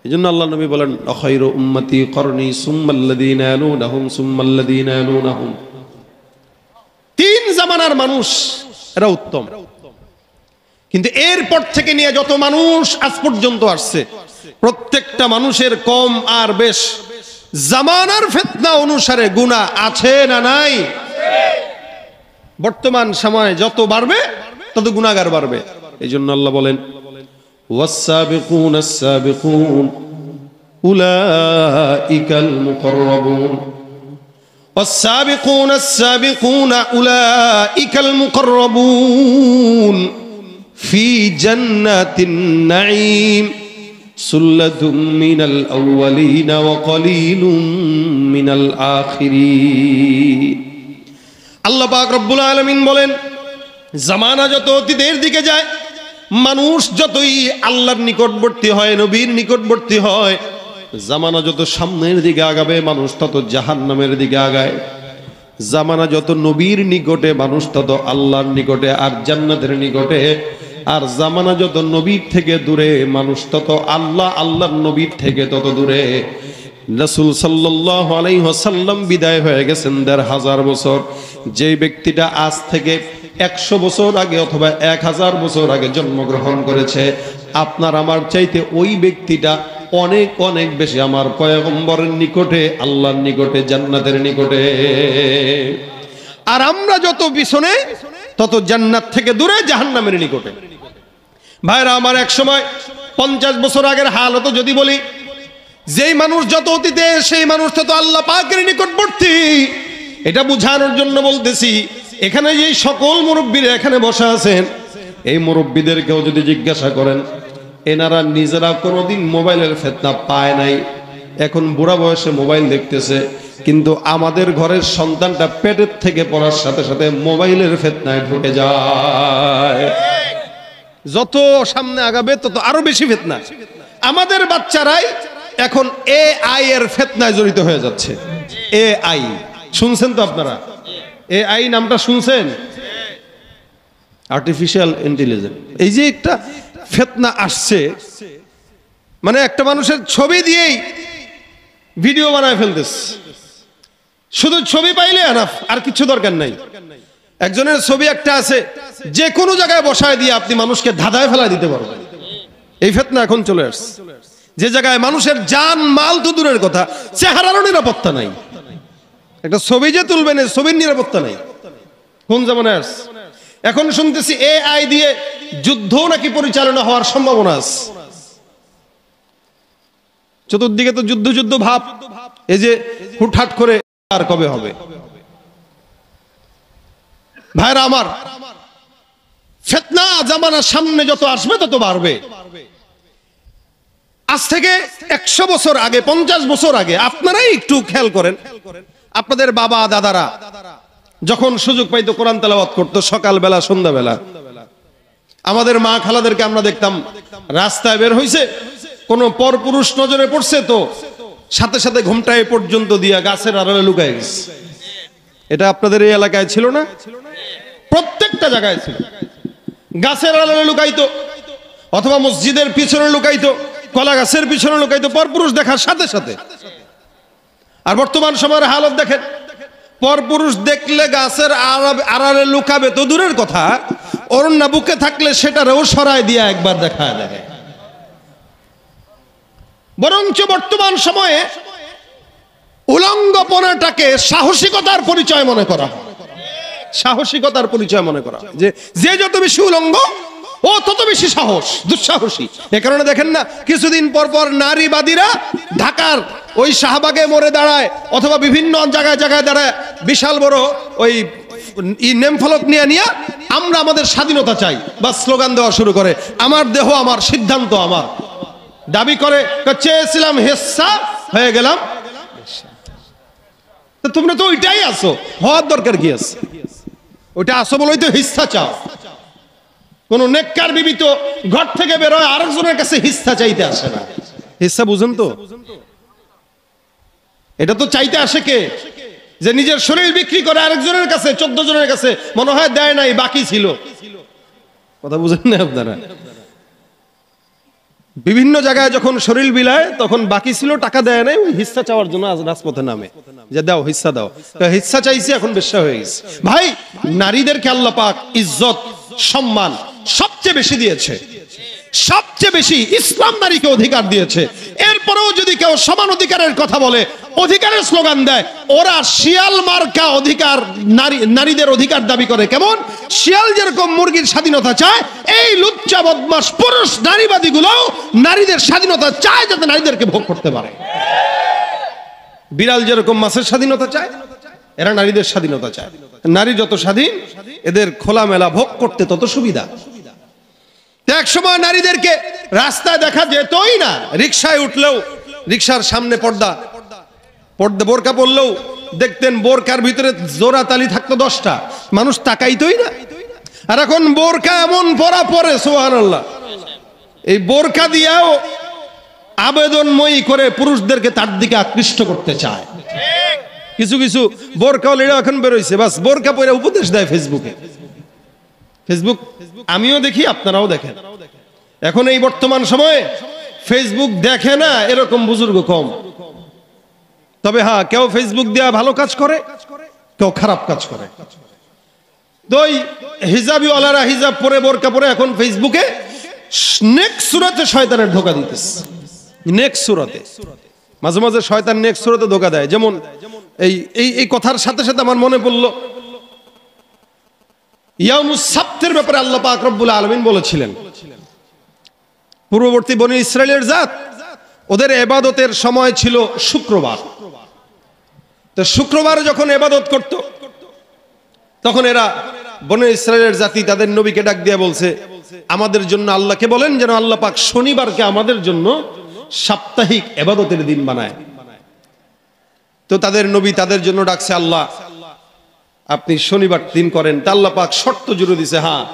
এজন্য আল্লাহ নবী বলেন খায়রু উম্মতি করনি সুম্মাল্লাযীনা ইয়ালুনাহুম সুম্মাল্লাযীনা ইয়ালুনাহুম। তিন জামানার মানুষ এরা উত্তম, কিন্তু এরপর থেকে নিয়ে যত মানুষ আজ পর্যন্ত আসছে প্রত্যেকটা মানুষের কম আর বেশ জামানার ফিতনা অনুসারে গুনাহ আছে না নাই? বর্তমান সময় যত বাড়বে তত গুনাহগার বাড়বে। এইজন্য আল্লাহ বলেন ওয়াস-সাবিকুনা আস-সাবিকুন উলাইকাল মুকাররাবুন, ওয়াস-সাবিকুনা আস-সাবিকুনা উলাইকাল মুকাররাবুন ফি জান্নাতিন নাঈম সুল্লাতুম মিনাল আউয়ালিনা ওয়া কলিলুম মিনাল আখিরিন। আল্লাহ পাক রব্বুল আলামিন বলেন জামানা যত অতীতের দিকে যায়, মানুষ যতই আল্লাহর নিকটবর্তী হয়, নবীর নিকটবর্তী হয়, জামানা যত সামনের দিকে আগাবে মানুষ তত জাহান্নামের দিকে আগায়। জামানা যত নবীর নিকটে মানুষ তত আল্লাহর নিকটে আর জান্নাতের নিকটে, আর জামানা যত নবীর থেকে দূরে মানুষ তত আল্লাহর নবীর থেকে তত দূরে। রাসূল সাল্লাল্লাহু আলাইহি ওয়াসাল্লাম বিদায় হয়ে গেছেন ১৫০০ বছর। যে ব্যক্তিটা আজ থেকে ১০০ বছর আগে অথবা ১০০০ বছর আগে জন্মগ্রহণ করেছে, আপনার আমার চাইতে ওই ব্যক্তিটা অনেক অনেক বেশি আমার পয়গম্বরের নিকটে, আল্লাহর নিকটে, জান্নাতের নিকটে। আর আমরা যত পিছনে তত জান্নাত থেকে দূরে, জাহান্নামের নিকটে। ভাইরা আমার, এক সময় ৫০ বছর আগের হাল হতো যদি বলি, যেই মানুষ যত অতীতে সেই মানুষ তত আল্লাহ পাকের নিকটবর্তী। এটা বোঝানোর জন্য বলতেছি, এখানে যে সকল মুরব্বীরা এখানে বসা আছেন, এই মুরব্বীদেরকেও যদি জিজ্ঞাসা করেন, এনারা নিজেরা কোনোদিন মোবাইলের ফিতনা পায় নাই। এখন বুড়া বয়সে মোবাইল দেখতেছে, কিন্তু আমাদের ঘরের সন্তানটা পেটের থেকে পড়ার সাথে সাথে মোবাইলের ফিতনায় ঢুকে যায়। যত সামনে আগাবে তত আরো বেশি ফিতনা। আমাদের বাচ্চারাই এখন এআই এর ফিতনায় জড়িত হয়ে যাচ্ছে। এআই শুনছেন তো আপনারা? এআই নামটা শুনছেন? Artificial intelligence. এই যে একটা ফিতনা আসছে, মানে একটা মানুষের ছবি দিয়েই ভিডিও বানায় ফেলতেছে। শুধু ছবি পাইলে এনাফ, আর কিছু দরকার নাই। একজনের ছবি একটা আছে, যে কোনো জায়গায় বসায় দিয়ে আপনি মানুষকে ধাঁধায় ফেলা দিতে পারবেন। এই ফিতনা এখন চলে আসছে, যে জায়গায় মানুষের জান মাল তো দূরের কথা, চেহারারও নিরাপত্তা নাই। একটা ছবি যে তুলবেন, ছবির নিরাপত্তা নাই। কোন জামানায় আসছে? এখন শুনতেছি এআই দিয়ে যুদ্ধ নাকি পরিচালনা হওয়ার সম্ভাবনা আছে। চতুর্দিকে তো যুদ্ধ যুদ্ধ ভাব। এই যে হুটহাট করে আর কবে হবে? ভাইরা আমার, ফিতনা জামানার সামনে যত আসবে তত বাড়বে। আজ থেকে ১০০ বছর আগে, ৫০ বছর আগে আপনারাই একটু খেয়াল করেন, আপনাদের বাবা দাদারা যখন সুযোগ পাইতো কোরআন তেলাওয়াত করতো সকালবেলা সন্ধ্যাবেলা। আমাদের মা খালাদেরকে আমরা দেখতাম রাস্তায় বের হইছে, কোন পরপুরুষ নজরে পড়ছে তো সাথে সাথে ঘুমটা এ পর্যন্ত দিয়া গাছের আড়ালে লুকায় গেছে। এটা আপনাদের এই এলাকায় ছিল না? প্রত্যেকটা জায়গায় ছিল। গাছের আড়ালে লুকাইতো, অথবা মসজিদের পিছনে লুকাইতো, কলা গাছের পিছনে লুকাইতো, পরপুরুষ দেখার সাথে সাথে। আর বর্তমান সময়ের হালত দেখেন, পরপুরুষ দেখলে গাছের আড়ালে লুকাবে তো দূরের কথা, ওড়না বুকে থাকলে সেটারেও সরায় দিয়া একবার দেখা যায়। বরঞ্চ বর্তমান সময়ে উলঙ্গপনাটাকে সাহসিকতার পরিচয় মনে করা, সাহসিকতার পরিচয় মনে করা, যে যে যত বেশি উলঙ্গ ও তত বেশি সাহস, দুঃসাহসী। এ কারণে দেখেন না কিছুদিন পর পর নারীবাদীরা ঢাকার ওই শাহবাগে মোড়ে দাঁড়ায় অথবা বিভিন্ন জায়গায় জায়গায় দাঁড়ায় বিশাল বড় ওই নেম ফলক নিয়ে নিয়ে আমরা আমাদের স্বাধীনতা চাই বা স্লোগান দেওয়া শুরু করে, আমার দেহ আমার, সিদ্ধান্ত আমার, দাবি করে চেয়েছিলাম হেচ্ছা হয়ে গেলাম। তো তোমরা তো ওইটাই আছো, হওয়ার দরকার কি আছে? ওইটা আসো বলেই তো হিস্সা চাও। কোন নেককার বিবি তো ঘর থেকে বেরোয় আরেকজনের কাছে হিস্সা চাইতে আসে না। হিস্সা বুঝেন তো? এটা তো চাইতে আসে কে? যে নিজের শরীর বিক্রি করে আরেকজনের কাছে, 14 জনের কাছে, মনে হয় দেয় নাই, বাকি ছিল। কথা বুঝেন না আপনারা? বিভিন্ন জায়গায় যখন শরীর বিলায় তখন বাকি ছিল, টাকা দেয় নাই, ওই হিস্সা চাওয়ার জন্য আজ রাজপথে নামে যে দাও হিস্সা দাও। হিস্সা চাইছি, এখন বেশ্যা হয়ে গেছে। ভাই, নারীদেরকে আল্লাহ পাক ইজ্জত সম্মান সবচেয়ে বেশি দিয়েছে, সবচেয়ে বেশি ইসলাম নারীকে অধিকার দিয়েছে। এরপরেও যদি কেউ সমান অধিকারের কথা বলে, অধিকারের স্লোগান দেয়, ওরা শিয়াল মার্কা অধিকার, নারীদের অধিকার দাবি করে। কেমন? শিয়াল যেরকম মুরগির স্বাধীনতা চায়, এই লুচ্চা বদমাশ পুরুষ নারীবাদী গুলো নারীদের স্বাধীনতা চায় যাতে নারীদেরকে ভোগ করতে পারে। বিড়াল যেরকম মাছের স্বাধীনতা চায়, এরা নারীদের স্বাধীনতা চায়। নারী যত স্বাধীন, এদের খোলামেলা ভোগ করতে তত সুবিধা। এক সময় নারীদেরকে রাস্তায় দেখা যেতই না, রিকশায় উঠলেও রিকশার সামনে পর্দা, বোরকা পরলেও দেখতেন বোরকার ভিতরে জোড়া তালি থাকতো 10টা, মানুষ তাকাইতই না। আর এখন বোরকা এমন পরা পরে, সুবহানাল্লাহ, এই বোরকা দিয়েও আবেদনময়ী করে পুরুষদেরকে তার দিকে আকৃষ্ট করতে চায়। কিছু কিছু বোরকা লেড়া এখন বেরোইছে, বাস বোরকা পরে উপদেশ দেয় ফেসবুকে। ফেসবুক আমিও দেখি, আপনারাও দেখেন। এখন এই বর্তমান সময়ে ফেসবুক দেখে না এরকম বুজুর্গ কম। তবে হ্যাঁ, কেউ ফেসবুক দেয়া ভালো কাজ করে, কেউ খারাপ কাজ করে। তো হিজাবি ওয়ালারা হিজাব পরে বোরকা পরে এখন ফেসবুকে নেক্সট সুরাতে শয়তানের ধোঁকা দিতেছে। নেক্সট সুরাতে মাঝে মাঝে শয়তান নেক্সট সুরাতে ধোঁকা দেয়। যেমন এই কথার সাথে সাথে আমার মনে পড়লো, ইয়াউমুস সাবতের ব্যাপারে আল্লাহ পাক রব্বুল আলামিন বলেছিলেন, পূর্ববর্তী বনি ইসরায়েলের জাত, ওদের ইবাদতের সময় ছিল শুক্রবার। তো শুক্রবার যখন ইবাদত করত, তখন এরা বনি ইসরায়েলের জাতি তাদের নবীকে ডাক দিয়ে বলছে, আমাদের জন্য আল্লাহকে বলেন যেন আল্লাহ পাক শনিবারকে আমাদের জন্য সাপ্তাহিক ইবাদতের দিন বানায়। তো তাদের নবী তাদের জন্য ডাকছে, আল্লাহ আপনি শনিবার দিন করেন। তা আল্লাহ পাক শর্ত জুড়ে দিছে, হ্যাঁ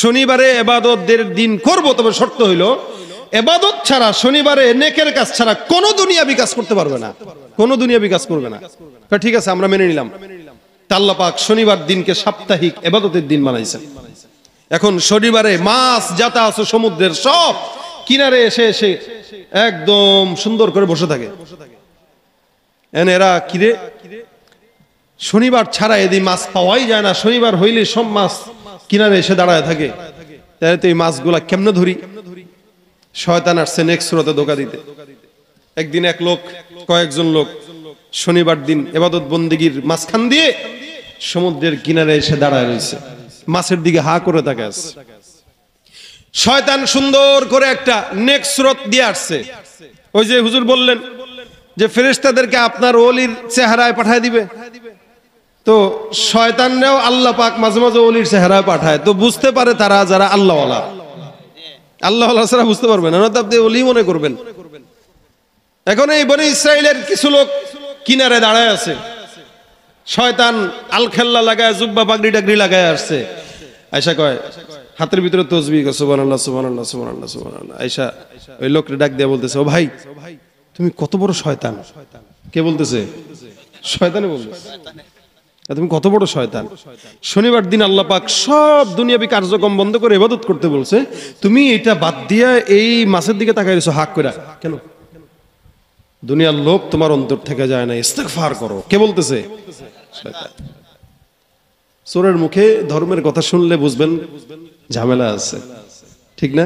শনিবারে ইবাদতের দিন করব, তবে শর্ত হইলো ইবাদত ছাড়া, শনিবারে নেকের কাজ ছাড়া কোনো দুনিয়াবি কাজ করতে পারবে না, কোনো দুনিয়াবি কাজ করবে না। ঠিক আছে, আমরা মেনে নিলাম। তা আল্লাহ পাক শনিবার দিনকে সাপ্তাহিক ইবাদতের দিন বানাইছেন। এখন শনিবারে মাছ যাতা আছে সমুদ্রের, সব কিনারে এসে এসে একদম সুন্দর করে বসে থাকে। এরা কিরে, শনিবার ছাড়া এদিন মাছ পাওয়াই যায় না, শনিবার হইলে সব মাছ কিনারে এসে দাঁড়ায় থাকে। তাহলে তো এই মাছগুলা কেমনে ধরি? শয়তান আসছে নেক্সট সুরাতে ধোঁকা দিতে। একদিন এক লোক, কয়েকজন লোক শনিবার দিন ইবাদত বন্দেগীর মাঝখান দিয়ে সমুদ্রের কিনারে এসে দাঁড়ায় রয়েছে, মাছের দিকে হা করে থাকে। শয়তান সুন্দর করে একটা নেক্সট সুরত দিয়ে আসছে। ওই যে হুজুর বললেন যে ফেরেশতাদেরকে আপনার ওলির চেহারায় পাঠায় দিবে, তো শয়তানরাও আল্লাহ পাক মাঝে মাঝে ওলির চেহারায় পাঠায়। তো বুঝতে পারে তারা যারা আল্লাহওয়ালা, আল্লাহওয়ালা ছাড়া বুঝতে পারবেন না, তো আপনি ওলি মনে করবেন। এখন এই বনি ইসরায়েলের কিছু লোক কিনারে দাঁড়ায় আছে, শয়তান আলখেল্লা লাগায়, জুব্বা পাগড়ি টাগড়ি লাগায় আসছে। আয়সা কয়, হাতের ভিতরে তসবিহ, সুবহানাল্লাহ সুবহানাল্লাহ সুবহানাল্লাহ সুবহানাল্লাহ। আয়সা ওই লোকটা ডাক দিয়ে বলতেছে, ও ভাই তুমি কত বড় শয়তান। কে বলতেছে? শয়তানে বলতেছে, তুমি কত বড় শয়তান। শনিবার দিন আল্লাহ পাক সব দুনিয়াবি কার্যক্রম বন্ধ করে ইবাদত করতে বলছে, তুমি এটা বাদ দিয়া এই মাছের দিকে তাকাই রয়েছো হাক করে। কেন? দুনিয়ার লোক তোমার অন্তর থেকে যায় না, ইস্তেগফার করো। কে বলতেছে? শয়তান। চোরের মুখে ধর্মের কথা শুনলে বুঝবেন ঝামেলা আছে, ঠিক না?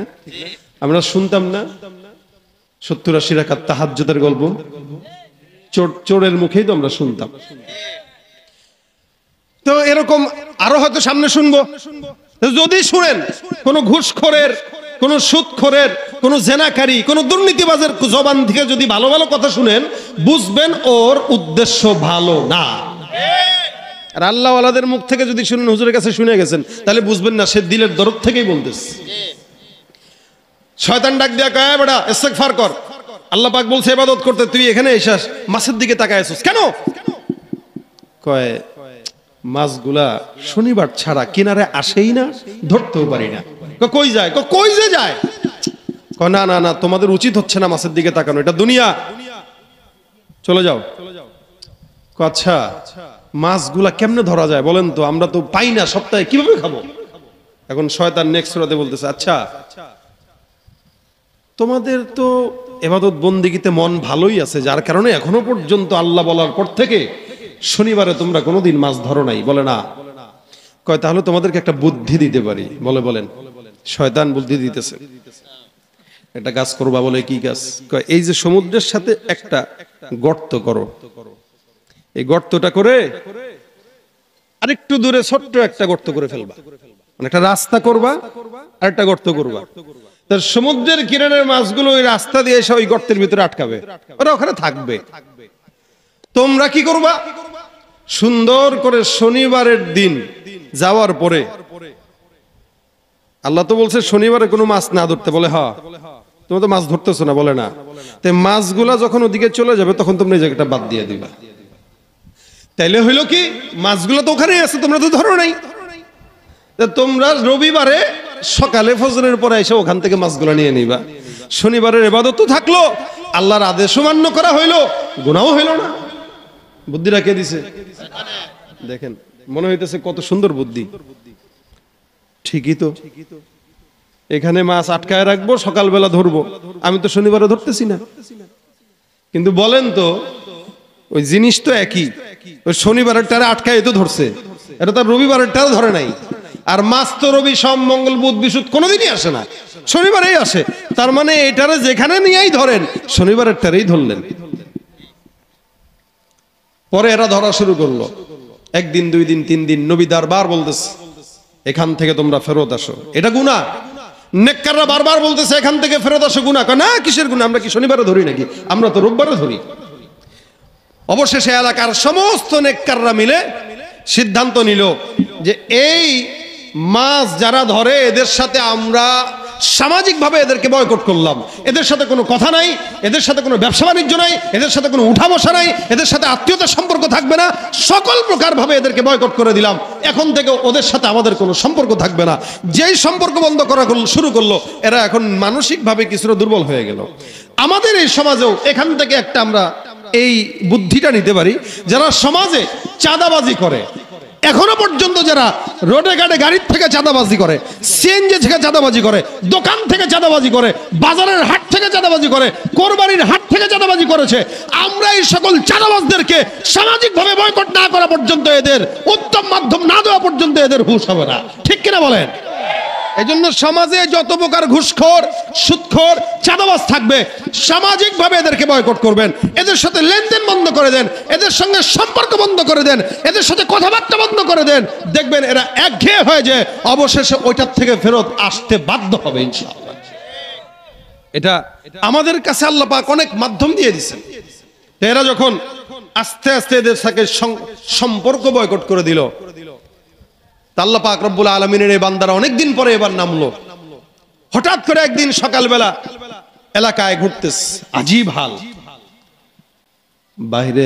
আমরা শুনতাম না 70-80 রাকাত তাহাজ্জুদের গল্প, চোরের মুখেই তো আমরা শুনতাম। তো এরকম আরো হয়তো সামনে শুনবো। যদি শুনেন কোন ঘুষখোরের, কোন সুদখোরের, কোন জেনাকারী, কোন দুর্নীতিবাজের জবান থেকে যদি ভালো ভালো কথা শুনেন, বুঝবেন ওর উদ্দেশ্য ভালো না। আর আল্লাহওয়ালাদের মুখ থেকে যদি শুনেন হুজুরের কাছে শুনে গেছেন, তাহলে বুঝবেন না সে দিলের দরদ থেকেই বলতেছে। শয়তান ডাক দিয়া কয়, বেটা ইস্তেগফার কর, আল্লাহ পাক বলছে ইবাদত করতে, তুই এখানে এসেছিস মাছের দিকে তাকায় আছিস কেন? কয় মাছগুলা শনিবার ছাড়া কিনারে আসেই না, ধরতেও পারি না। কই যায়? কই যে যায়? না না না, তোমাদের উচিত হচ্ছে না মাছের দিকে তাকানো, এটা দুনিয়া, চলে যাও। আচ্ছা, মাছগুলা কেমনে ধরা যায় বলেন তো, আমরা তো পাই না, সপ্তাহে কিভাবে খাবো? এখন শয়তান নেক্সট রাতে বলতেছে, আচ্ছা তোমাদের তো ইবাদত বন্দেগীতে মন ভালোই আছে, যার কারণে এখনো পর্যন্ত আল্লাহ বলার পর থেকে শনিবারে তোমরা কোনোদিন মাছ ধরো নাই। বলে না। কয় তাহলে তোমাদেরকে একটা বুদ্ধি দিতে পারি। বলেন। শয়তান বুদ্ধি দিতেছে, একটা কাজ করবা। বলে কি কাজ? কয় এই যে সমুদ্রের সাথে একটা গর্ত করো, এই গর্তটা করে আরেকটু দূরে ছোট্ট একটা গর্ত করে ফেলবা, মানে একটা রাস্তা করবা আর একটা গর্ত করবা। তার সমুদ্রের কিনারের মাছগুলো ওই রাস্তা দিয়ে এসে ওই গর্তের ভিতরে আটকাবে, ওরা ওখানে থাকবে। তোমরা কি করবা? সুন্দর করে শনিবারের দিন যাওয়ার পরে, আল্লাহ তো বলছে শনিবারে কোনো মাছ না ধরতে। বলে হ্যাঁ, তুমি তো মাছ ধরতেছো না। বলে না। তো মাছগুলা যখন ওদিকে চলে যাবে তখন তোমরা এই জায়গাটা বাদ দিয়ে দিবা। তাইলে হইলো কি, মাছগুলো তো ওখানেই আছে, তোমরা তো ধরো নাই। তোমরা রবিবারে সকালে ফজরের পরে এসে ওখান থেকে মাছগুলো নিয়ে নিবা। শনিবারের ইবাদত তো থাকলো, আল্লাহর আদেশ মান্য করা হইলো, গুনাহও হইলো না। বুদ্ধিটা কে দিছে? দেখেন, মনে হইতেছে কত সুন্দর বুদ্ধি। ঠিকই তো, এখানে মাছ আটকায় রাখবো, সকালবেলা ধরবো। আমি তো শনিবারে ধরতেছি না, কিন্তু বলেন তো ওই জিনিস তো একই। ওই শনিবারের টারে আটকায় তো ধরছে, এটা তার রবিবারের টারে ধরে নাই। আর মাছ তো রবি সোম মঙ্গল বুধ বৃহস্পতি কোনোদিনই আসে না, শনিবারেই আসে। তার মানে এটারে যেখানে নিয়েই ধরেন শনিবারের টারেই ধরলেন। পরে এরা ধরা শুরু করলো, একদিন, 2 দিন, 3 দিন। নবী বারবার বলতেছে এখান থেকে তোমরা ফেরত আসো, এটা গুনাহ। নেককাররা বারবার বলতেছে এখান থেকে ফেরত আসো, গুনাহ। না, কিসের গুনাহ? আমরা কি শনিবারে ধরি নাকি? আমরা তো রোববারে ধরি। অবশেষে এলাকার সমস্ত নেককাররা মিলে সিদ্ধান্ত নিল যে এই মাছ যারা ধরে এদের সাথে আমরা সামাজিকভাবে এদেরকে বয়কট করলাম। এদের সাথে কোনো কথা নাই, এদের সাথে কোনো ব্যবসা বাণিজ্য নাই, এদের সাথে কোনো উঠা বসা নাই, এদের সাথে আত্মীয়তার সম্পর্ক থাকবে না, সকল প্রকার ভাবে এদেরকে বয়কট করে দিলাম। এখন থেকে ওদের সাথে আমাদের কোনো সম্পর্ক থাকবে না। যেই সম্পর্ক বন্ধ করা শুরু করলো, এরা এখন মানসিকভাবে কিছুটা দুর্বল হয়ে গেল। আমাদের এই সমাজেও এখান থেকে একটা আমরা এই বুদ্ধিটা নিতে পারি, যারা সমাজে চাঁদাবাজি করে, এখনো পর্যন্ত যারা রোডে ঘাটে গাড়ির থেকে চাঁদাবাজি করে, সিএনজি থেকে চাঁদাবাজি করে, দোকান থেকে চাঁদাবাজি করে, বাজারের হাট থেকে চাঁদাবাজি করে, কোরবানির হাট থেকে চাঁদাবাজি করেছে, আমরা এই সকল চাঁদাবাজদেরকে সামাজিকভাবে বয়কট না করা পর্যন্ত, এদের উত্তম মাধ্যম না দেওয়া পর্যন্ত এদের হুঁশ হবে না। ঠিক কিনা বলেন? এজন্য সমাজে যত প্রকার ঘুষখোর, সুদখোর, চাঁদাবাজ থাকবে, সামাজিকভাবে এদেরকে বয়কট করবেন। এদের সাথে লেনদেন বন্ধ করে দেন, এদের সঙ্গে সম্পর্ক বন্ধ করে দেন, এদের সাথে কথাবার্তা বন্ধ করে দেন। দেখবেন এরা একঘেয়ে হয়ে যায়, অবশেষে ওইটার থেকে ফেরত আসতে বাধ্য হবে ইনশাআল্লাহ। এটা আমাদের কাছে আল্লাহ পাক অনেক মাধ্যম দিয়ে দিয়েছেন। এরা যখন আস্তে আস্তে এদের সাথে সম্পর্ক বয়কট করে দিল, আল্লাহ পাক রব্বুল আলামিনের এই বান্দারা অনেকদিন পরে এবার নামলো। হঠাৎ করে একদিন সকালবেলা এলাকায় ঘুরতেছে, আজীব হাল। বাইরে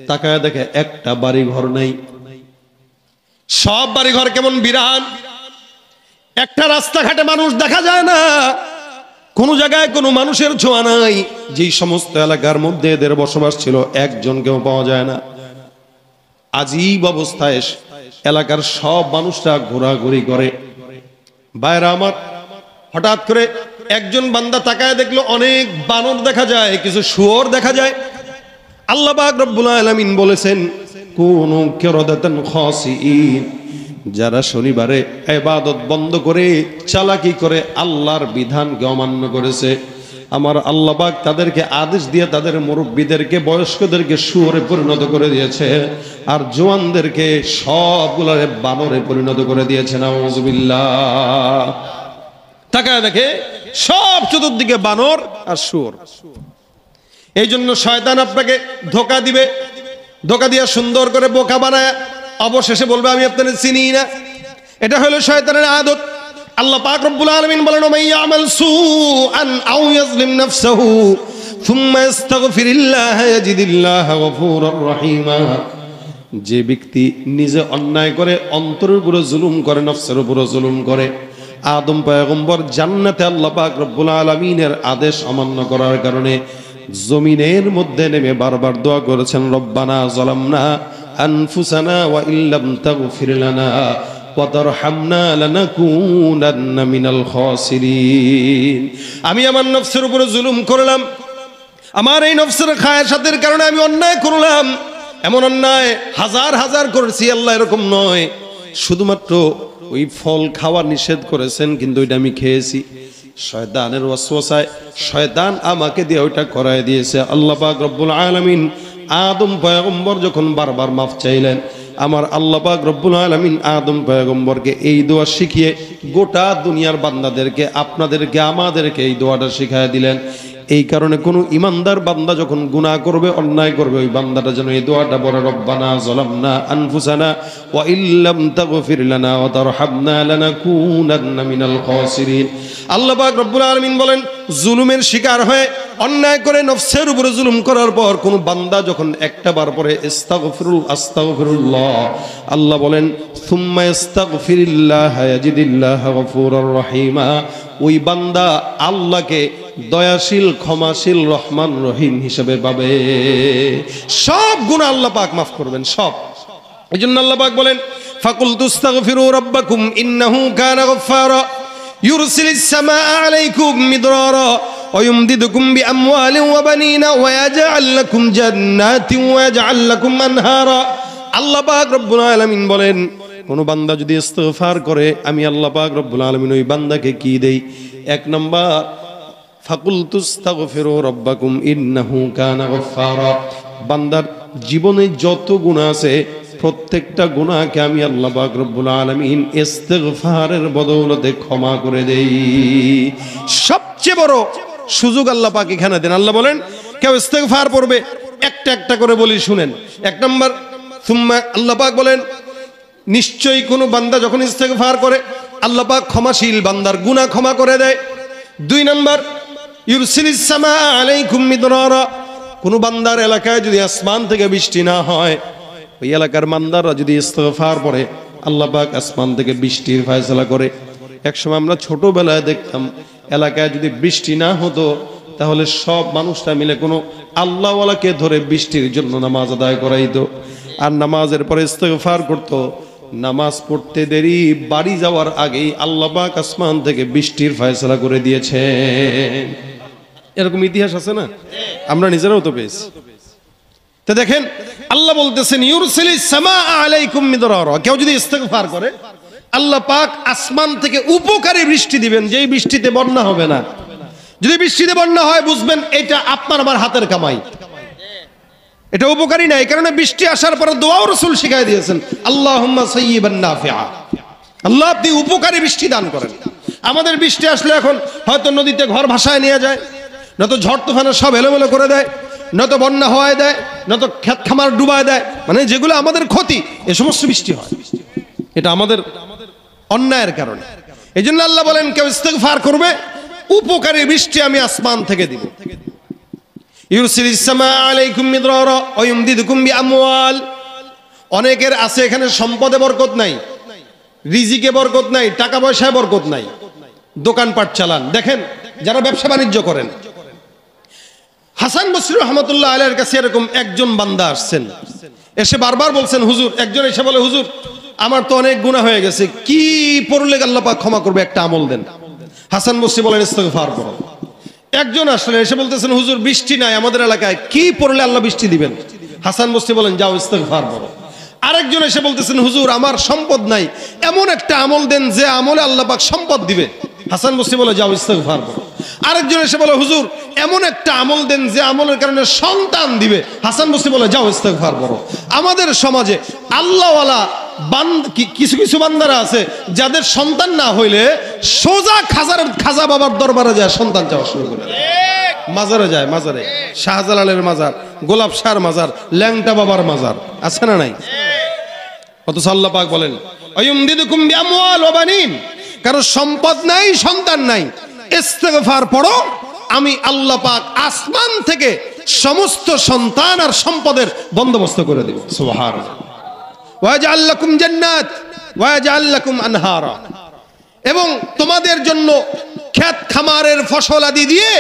তাকায় দেখে একটা বাড়ি ঘর নাই, সব বাড়ি ঘর কেমন বিরান। একটা রাস্তাঘাটে মানুষ দেখা যায় না, কোন জায়গায় কোনো মানুষের ছোঁয়া নাই। যেই সমস্ত এলাকার মধ্যে এদের বসবাস ছিল, একজনকেও পাওয়া যায় না। আজীব অবস্থায় এলাকার সব মানুষরা ঘোরাঘুরি করে। বাইরে আমার হঠাৎ করে একজন বান্দা তাকায় দেখলো অনেক বানর দেখা যায়, কিছু শুয়োর দেখা যায়। আল্লাহ পাক রব্বুল আলামিন বলেছেন, কুনু কিরাদাতান খাসিইন, যারা শনিবারে ইবাদত বন্ধ করে চালাকি করে আল্লাহর বিধানকে অমান্য করেছে, আমার আল্লাহ পাক তাদেরকে আদেশ দিয়ে তাদের মুরব্বীদেরকে বয়স্কদেরকে শুয়োরে পরিণত করে দিয়েছে, আর জওয়ানদেরকে সবগুলোরে বানরে পরিণত করে দিয়েছে। নাউযুবিল্লাহ। তাকায় দেখে সব চতুর্দিকে বানর আর শুয়োর। এই জন্য শয়তান আপনাকে ধোঁকা দিবে, ধোঁকা দিয়া সুন্দর করে বোকা বানায় অবশেষে বলবে আমি আপনাদের চিনি না। এটা হলো শয়তানের আদত। আল্লাহ পাক রব্বুল আলামিন বলেন ওয়া ইয়ামাল সুআন আও ইয়াজলিম নাফসাহু সুম্মা ইস্তাগফিরিল্লাহ ইয়াজিদিল্লাহ গফুরুর রহিমা। যে ব্যক্তি নিজে অন্যায় করে, অন্তরের উপরে জুলুম করে, নফসের উপরে জুলুম করে, আদম পয়গম্বর জান্নাতে আল্লাহ পাক রব্বুল আলামিনের আদেশ অমান্য করার কারণে জমিনের মধ্যে নেমে বারবার দোয়া করেছেন, রব্বানা যালামনা আনফুসানা ওয়া ইল্লাম তাগফির লানা ওয়া তারহামনা লানাকুনান্না মিনাল খাসিরিন। আমি আমার নফসের উপরে জুলুম করলাম, আমার এই নফসের খায়াসাতের কারণে আমি অন্যায় করলাম। এমন অন্যায় হাজার হাজার করেছি আল্লাহ, এরকম নয়। শুধুমাত্র ওই ফল খাওয়া নিষেধ করেছেন, কিন্তু ওইটা আমি খেয়েছি। শয়তানের ওয়াসওয়াসায় শয়তান আমাকে দিয়ে ওইটা করায় দিয়েছে। আল্লাহ পাক রব্বুল আলামিন আদম পয়গম্বর যখন বারবার মাফ চাইলেন, আমার আল্লাহ পাক রব্বুল আলামিন আদম পয়গম্বরকে এই দোয়া শিখিয়ে গোটা দুনিয়ার বান্দাদেরকে, আপনাদেরকে, আমাদেরকে এই দোয়াটা শিখায় দিলেন। এই কারণে কোনো ইমানদার বান্দা যখন গুনাহ করবে, অন্যায় করবে, ওই বান্দাটা যেন এই দোয়াটা বলে, রব্বানা যালামনা আনফুসানা ওয়া ইল্লাম তাগফির লানা ওয়া তারহামনা লানাকুনান্না মিনাল খাসিরিন। আল্লাহ পাক রব্বুল আলামিন বলেন, জুলুমের শিকার হয়ে, অন্যায় করে, নফসের উপরে জুলুম করার পর কোন বান্দা যখন একটা বার পরে আস্তাগফিরুল্লাহ, আল্লাহ বলেন সুম্মা ইস্তাগফিরিল্লাহ ইয়াজিদিল্লাহ গফুরুর রহিমা, ওই বান্দা আল্লাহকে দয়াশীল, ক্ষমাশীল, রহমান রহিম হিসেবে পাবে। সব গুনাহ আল্লাহ পাক মাফ করবেন, সব। এই জন্য আল্লাহ পাক বলেন ফাকুলতু আস্তাগফিরু রাব্বাকুম ইন্নাহু কানা গফফারা ইউরসিলিস সামাআ আলাইকুম মিদরারা ওয়া ইউমদিদুকুম বিআমওয়ালিন ওয়া বানিনা ওয়া ইয়াজআল লাকুম জান্নাতিন ওয়া ইয়াজআল লাকুম আনহারা। আল্লাহ পাক রব্বুল আলামিন বলেন, কোন বান্দা যদি ইস্তিগফার করে, আমি আল্লাহ পাক রব্বুল আলামিন ওই বান্দাকে কি দেই? এক নাম্বার, ফাকুলতু আস্তাগফিরু রাব্বাকুম ইন্নাহু কানা গফফারা। বান্দার জীবনে যত গুনাহ আছে, প্রত্যেকটা গুনাহকে আমি আল্লাহ পাক রব্বুল আলামিন ইস্তিগফারের বদৌলতে ক্ষমা করে দেই। সবচেয়ে বড় সুযোগ আল্লাহ পাক এখানে দেন। আল্লাহ বলেন, কেউ ইস্তিগফার পড়বে, একটা একটা করে বলি শুনেন। এক নাম্বার, সুম্মা আল্লাহ পাক বলেন, নিশ্চয়ই কোনো বান্দা যখন ইস্তিগফার করে, আল্লাহ পাক ক্ষমাশীল, বান্দার গুনাহ ক্ষমা করে দেয়। দুই নাম্বার, ইউরসিলিস সামাআ আলাইকুম মিদরারা, কোনো বান্দার এলাকায় যদি আসমান থেকে বৃষ্টি না হয়, ওই এলাকার বান্দারা যদি ইস্তিগফার পড়ে, আল্লাহ পাক আসমান থেকে বৃষ্টির ফয়সালা করে। একসময় আমরা ছোটবেলায় দেখতাম, এলাকায় যদি বৃষ্টি না হতো, তাহলে সব মানুষটা মিলে কোনো আল্লাহওয়ালাকে ধরে বৃষ্টির জন্য নামাজ আদায় করাইতো, আর নামাজের পরে ইস্তিগফার করতো। নামাজ পড়তে দেরি, বাড়ি যাওয়ার আগেই আল্লাহ পাক আসমান থেকে বৃষ্টির ফয়সালা করে দিয়েছেন। এরকম ইতিহাস আছে না? আমরা নিজেরাও তো পেয়েছি। তো দেখেন, আল্লাহ বলতেছেন ইউরসিলিস সামাআ আলাইকুম মিদরারা, কেউ যদি ইস্তিগফার করে, আল্লাহ পাক আসমান থেকে উপকারী বৃষ্টি দিবেন, যেই বৃষ্টিতে বন্যা হবে না। যদি বৃষ্টিতে বন্যা হয়, বুঝবেন এটা আপনার আমার হাতের কামাই, এটা উপকারী না। এই কারণে বৃষ্টি আসার পরে দোয়াও রাসূল শিখাই দিয়েছেন, আল্লাহুম্মা সাইয়্যিবান নাফিআ, আল্লাহ আপনি উপকারী বৃষ্টি দান করেন। আমাদের বৃষ্টি আসলে এখন হয়তো নদীতে ঘর ভাসায় নিয়ে যায়, নয়তো ঝড় তুফানে সব এলোমেলো করে দেয়, নয়তো বন্যা হওয়ায় দেয়, নয়তো ক্ষেত খামার ডুবায় দেয়, মানে যেগুলো আমাদের ক্ষতি, এ সমস্ত বৃষ্টি হয়। এটা আমাদের অন্যায়ের কারণে। এই জন্য আল্লাহ বলেন, কেউ ইস্তিগফার করবে, উপকারী বৃষ্টি আমি আসমান থেকে দিব। ইউরসিলিস সামাআ আলাইকুম মিদরারা ওয়া ইউমদিদুকুম বিআমওয়াল। অনেকের আছে এখানে সম্পদে বরকত নাই, রিজিকে বরকত নাই, টাকা পয়সায় বরকত নাই, দোকানপাট চালান। দেখেন যারা ব্যবসা বাণিজ্য করেন, হাসান বসরি রহমতুল্লাহ আলাইহির কাছে এরকম একজন বান্দা আসছেন, এসে বারবার বলছেন, হুজুর, একজন এসে বলে, হুজুর আমার তো অনেক গুনাহ হয়ে গেছে, কি পড়লে আল্লাহ পাক ক্ষমা করবে, একটা আমল দেন। হাসান বসরি বলেন, ইস্তিগফার করো। একজন আসলেন, এসে বলতেছেন, হুজুর বৃষ্টি নাই আমাদের এলাকায়, কি পড়লে আল্লাহ বৃষ্টি দিবেন? হাসান বসরি বলেন, যাও ইস্তিগফার করো। আরেকজন এসে বলতেছেন, হুজুর আমার সম্পদ নাই, এমন একটা আমল দেন যে আমলে আল্লাহ পাক সম্পদ দিবে। হাসান বসরি বলে, যাও ইস্তিগফার করো। আরেকজন এসে বলে হুজুর এমন একটা আমল দেন যে আমলের কারণে সন্তান দিবে। হাসান বসরি বলে যাও ইস্তেগফার করো। আমাদের সমাজে আল্লাহওয়ালা কিছু কিছু বান্দারা আছে যাদের সন্তান না হইলে সোজা খাজা বাবার দরবারে যায় সন্তান চাওয়া শুরু করে, মাজারে যায়, মাজারে শাহজালালের মাজার, গোলাপ শাহর মাজার, ল্যাংটা বাবার মাজার আছে না নাই? অথচ আল্লাহ পাক বলেন আয়ুমদিদুকুম বিআমওয়াল ওয়া বানিন, কারো সম্পদ নাই, সন্তান নাই, ইস্তেগফার পড়ো, আমি আল্লাহ পাক আসমান থেকে সমস্ত সন্তান আর সম্পদের বন্দোবস্ত করে দেব। সুবহানাল্লাহ। ওয়া জাআল লাকুম জান্নাত ওয়া জাআল লাকুম আনহারা, এবং তোমাদের জন্য ক্ষেত খামারের ফসল আদি দিয়ে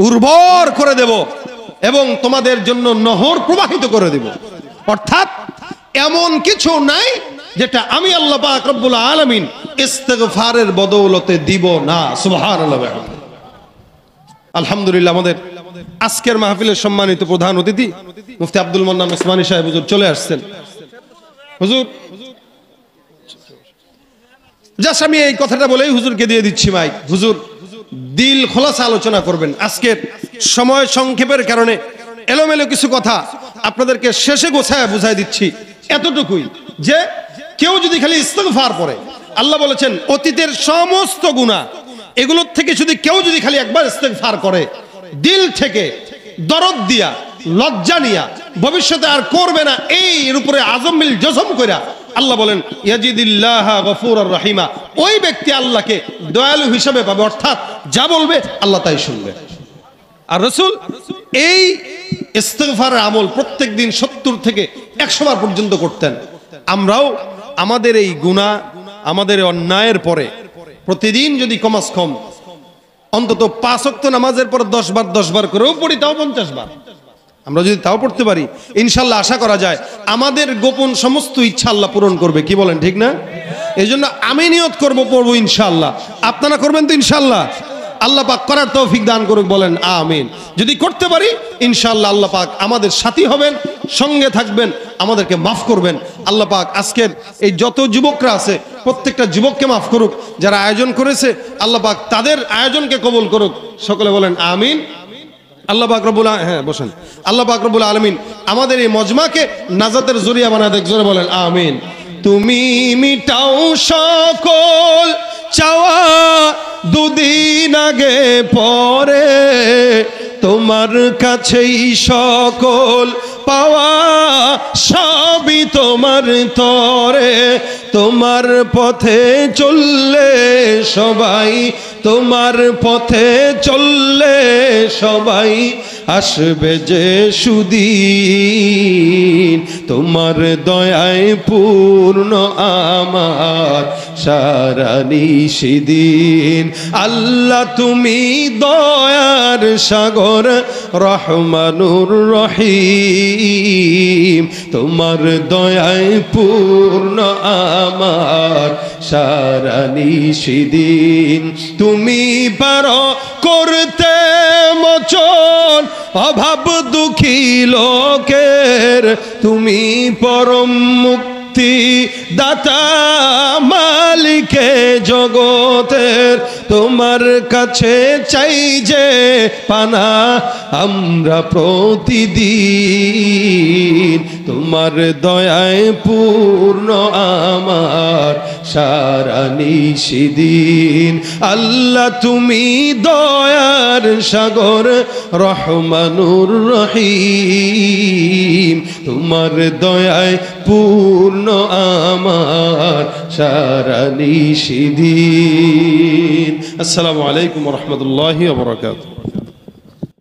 উর্বর করে দেব এবং তোমাদের জন্য নহর প্রবাহিত করে দেব। অর্থাৎ এমন কিছু নাই যেটা আমি আল্লাহ পাক রব্বুল আলামিন ইস্তেগফারের বদৌলতে দিব না। সুবহানাল্লাহ। আলহামদুলিল্লাহ, আমাদের আজকের মাহফিলের সম্মানিত প্রধান অতিথি মুফতি আব্দুল মান্নান ওসমানী সাহেব হুজুর চলে আসছেন। হুজুর জাস্ট আমি এই কথাটা বলেই হুজুরকে দিয়ে দিচ্ছি মাইক। হুজুর দিল খোলাসা আলোচনা করবেন। আজকের সময় সংক্ষেপের কারণে এলোমেলো কিছু কথা আপনাদেরকে শেষে গোছায় বুঝাই দিচ্ছি এতটুকুই, যে কেউ যদি খালি ইস্তেগফার পড়ে, আল্লাহ বলেছেন অতীতের সমস্ত গুনাহ এগুলোর থেকে যদি কেউ যদি খালি একবার ইস্তেগফার করে, দিল থেকে দরদ দিয়া লজ্জা নিয়া ভবিষ্যতে আর করবে না, এর উপরে আজমিল জজম কইরা আল্লাহ বলেন ইয়াজিদিল্লাহ গফুরুর রহিমা, ওই ব্যক্তি আল্লাহকে দয়ালু হিসেবে পাবে। অর্থাৎ যা বলবে আল্লাহ তাই শুনবে। আর রাসূল এই ইস্তেগফারের আমল প্রত্যেকদিন 70 থেকে 100 বার পর্যন্ত করতেন। আমরাও আমাদের এই গুনাহ, আমাদের অন্যায়ের পরে প্রতিদিন যদি কমাস কম অন্তত 5 ওয়াক্ত নামাজের পর 10 বার করেও পড়ি, তাও 50 বার আমরা যদি তাও পড়তে পারি, ইনশাল্লাহ আশা করা যায় আমাদের গোপন সমস্ত ইচ্ছা আল্লাহ পূরণ করবে। কি বলেন, ঠিক না? এই জন্য আমি নিয়ত করবো, পড়বো ইনশাল্লাহ। আপনারা করবেন তো ইনশাল্লাহ? আল্লাহ পাক করার তৌফিক দান করুক, বলেন আমিন। যদি করতে পারি ইনশাল্লাহ আল্লাহ পাক আমাদের সাথী হবেন, সঙ্গে থাকবেন, আমাদেরকে মাফ করবেন। আল্লাহ পাক আজকের এই যত যুবকরা আছে প্রত্যেকটা যুবককে মাফ করুক, যারা আয়োজন করেছে আল্লাহ পাক তাদের আয়োজনকে কবুল করুক। সকলে বলেন আমিন। আল্লাহ পাক রব্বুল বসেন। আল্লাহ পাক রব্বুল আলামিন আমাদের এই মজমাকে নাজাতের জরিয়া বানায় দেখ, জোরে বলেন আমিন। তুমি মিটাও সকল চাওয়া দুদিন আগে পরে, তোমার কাছেই সকল পাওয়া সবই তোমার তরে, তোমার পথে চললে সবাই, তোমার পথে চললে সবাই আসবে যে সুদিন, তোমার দয়ায় পূর্ণ আমার সারা নিশিদিন। আল্লাহ তুমি দয়ার সাগর রহমানুর রহিম, তোমার দয়ায় পূর্ণ আমার সারা নিশিদিন। তুমি পারো করতে মোচন অভাব দুঃখী লোকের, তুমি পরম মুক্তি দাতা মালিকে জগতের, তোমার কাছে চাই যে পানা আমরা প্রতিদিন, তোমার দয়ায় পূর্ণ আমার সারা নিশিদিন। আল্লাহ তুমি দয়ার সাগর রহমানুর রহিম, তোমার দয়ায় পূর্ণ আমার সারা নিশিদিন। আসসালামু আলাইকুম ওয়া রাহমাতুল্লাহি ওয়া বারাকাতুহু।